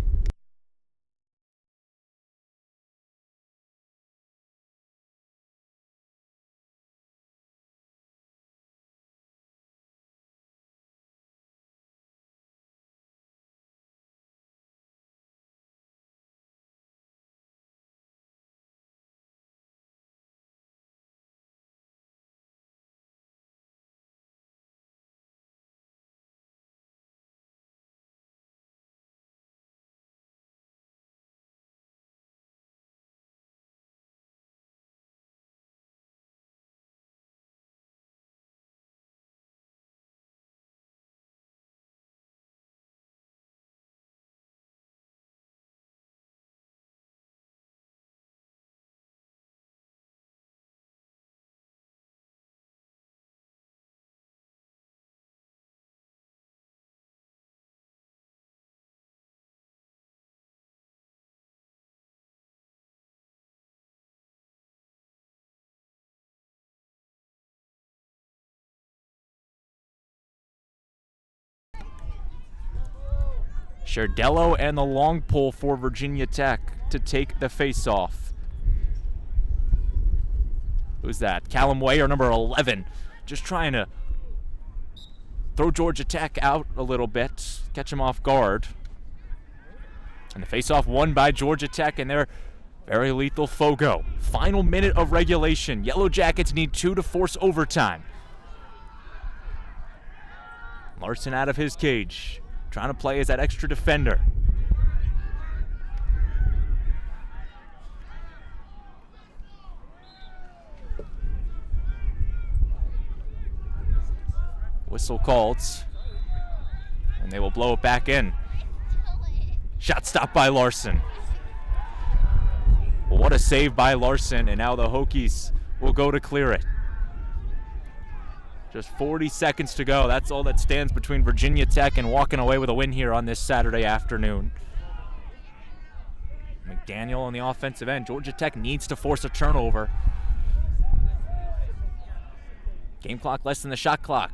A: Shardello and the long pull for Virginia Tech to take the face-off. Who's that? Callum Way, or number 11, just trying to throw Georgia Tech out a little bit, catch him off guard. And the face-off won by Georgia Tech and their very lethal Fogo. Final minute of regulation. Yellow Jackets need 2 to force overtime. Larson out of his cage, trying to play as that extra defender. Whistle called, and they will blow it back in. Shot stopped by Larson. Well, what a save by Larson, and now the Hokies will go to clear it. Just 40 seconds to go. That's all that stands between Virginia Tech and walking away with a win here on this Saturday afternoon. McDaniel on the offensive end. Georgia Tech needs to force a turnover. Game clock less than the shot clock.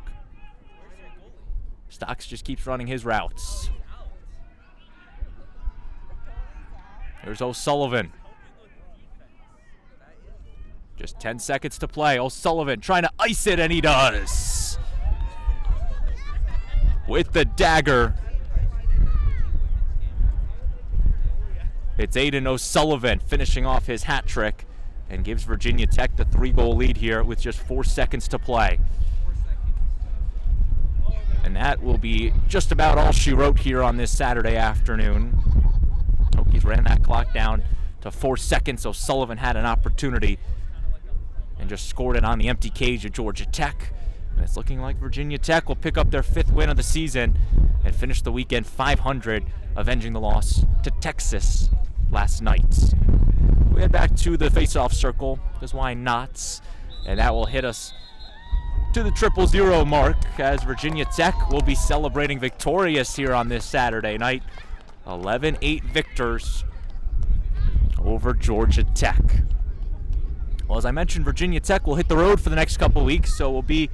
A: Stocks just keeps running his routes. Here's O'Sullivan. Just 10 seconds to play. O'Sullivan trying to ice it, and he does. With the dagger. It's Aiden O'Sullivan finishing off his hat trick and gives Virginia Tech the 3-goal lead here with just 4 seconds to play. And that will be just about all she wrote here on this Saturday afternoon. Hokies ran that clock down to 4 seconds. O'Sullivan had an opportunity and just scored it on the empty cage of Georgia Tech. And it's looking like Virginia Tech will pick up their 5th win of the season and finish the weekend 500, avenging the loss to Texas last night. We head back to the face-off circle, because why not? And that will hit us to the 000 mark, as Virginia Tech will be celebrating victorious here on this Saturday night. 11-8 victors over Georgia Tech. Well, as I mentioned, Virginia Tech will hit the road for the next couple weeks, so we'll be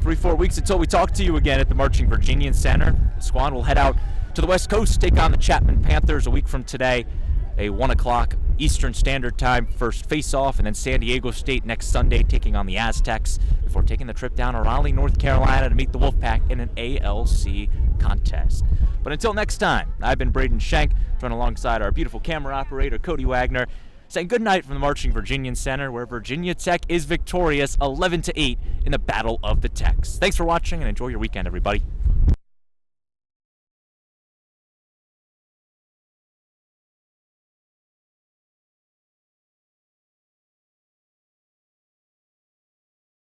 A: 3-4 weeks until we talk to you again at the Marching Virginian Center. The squad will head out to the West Coast, take on the Chapman Panthers a week from today, a 1 o'clock Eastern Standard Time first face-off, and then San Diego State next Sunday taking on the Aztecs before taking the trip down to Raleigh, North Carolina to meet the Wolfpack in an ALC contest. But until next time, I've been Braden Schenk, joined alongside our beautiful camera operator, Cody Wagner, saying good night from the Marching Virginian Center, where Virginia Tech is victorious 11-8 in the Battle of the Techs. Thanks for watching and enjoy your weekend, everybody.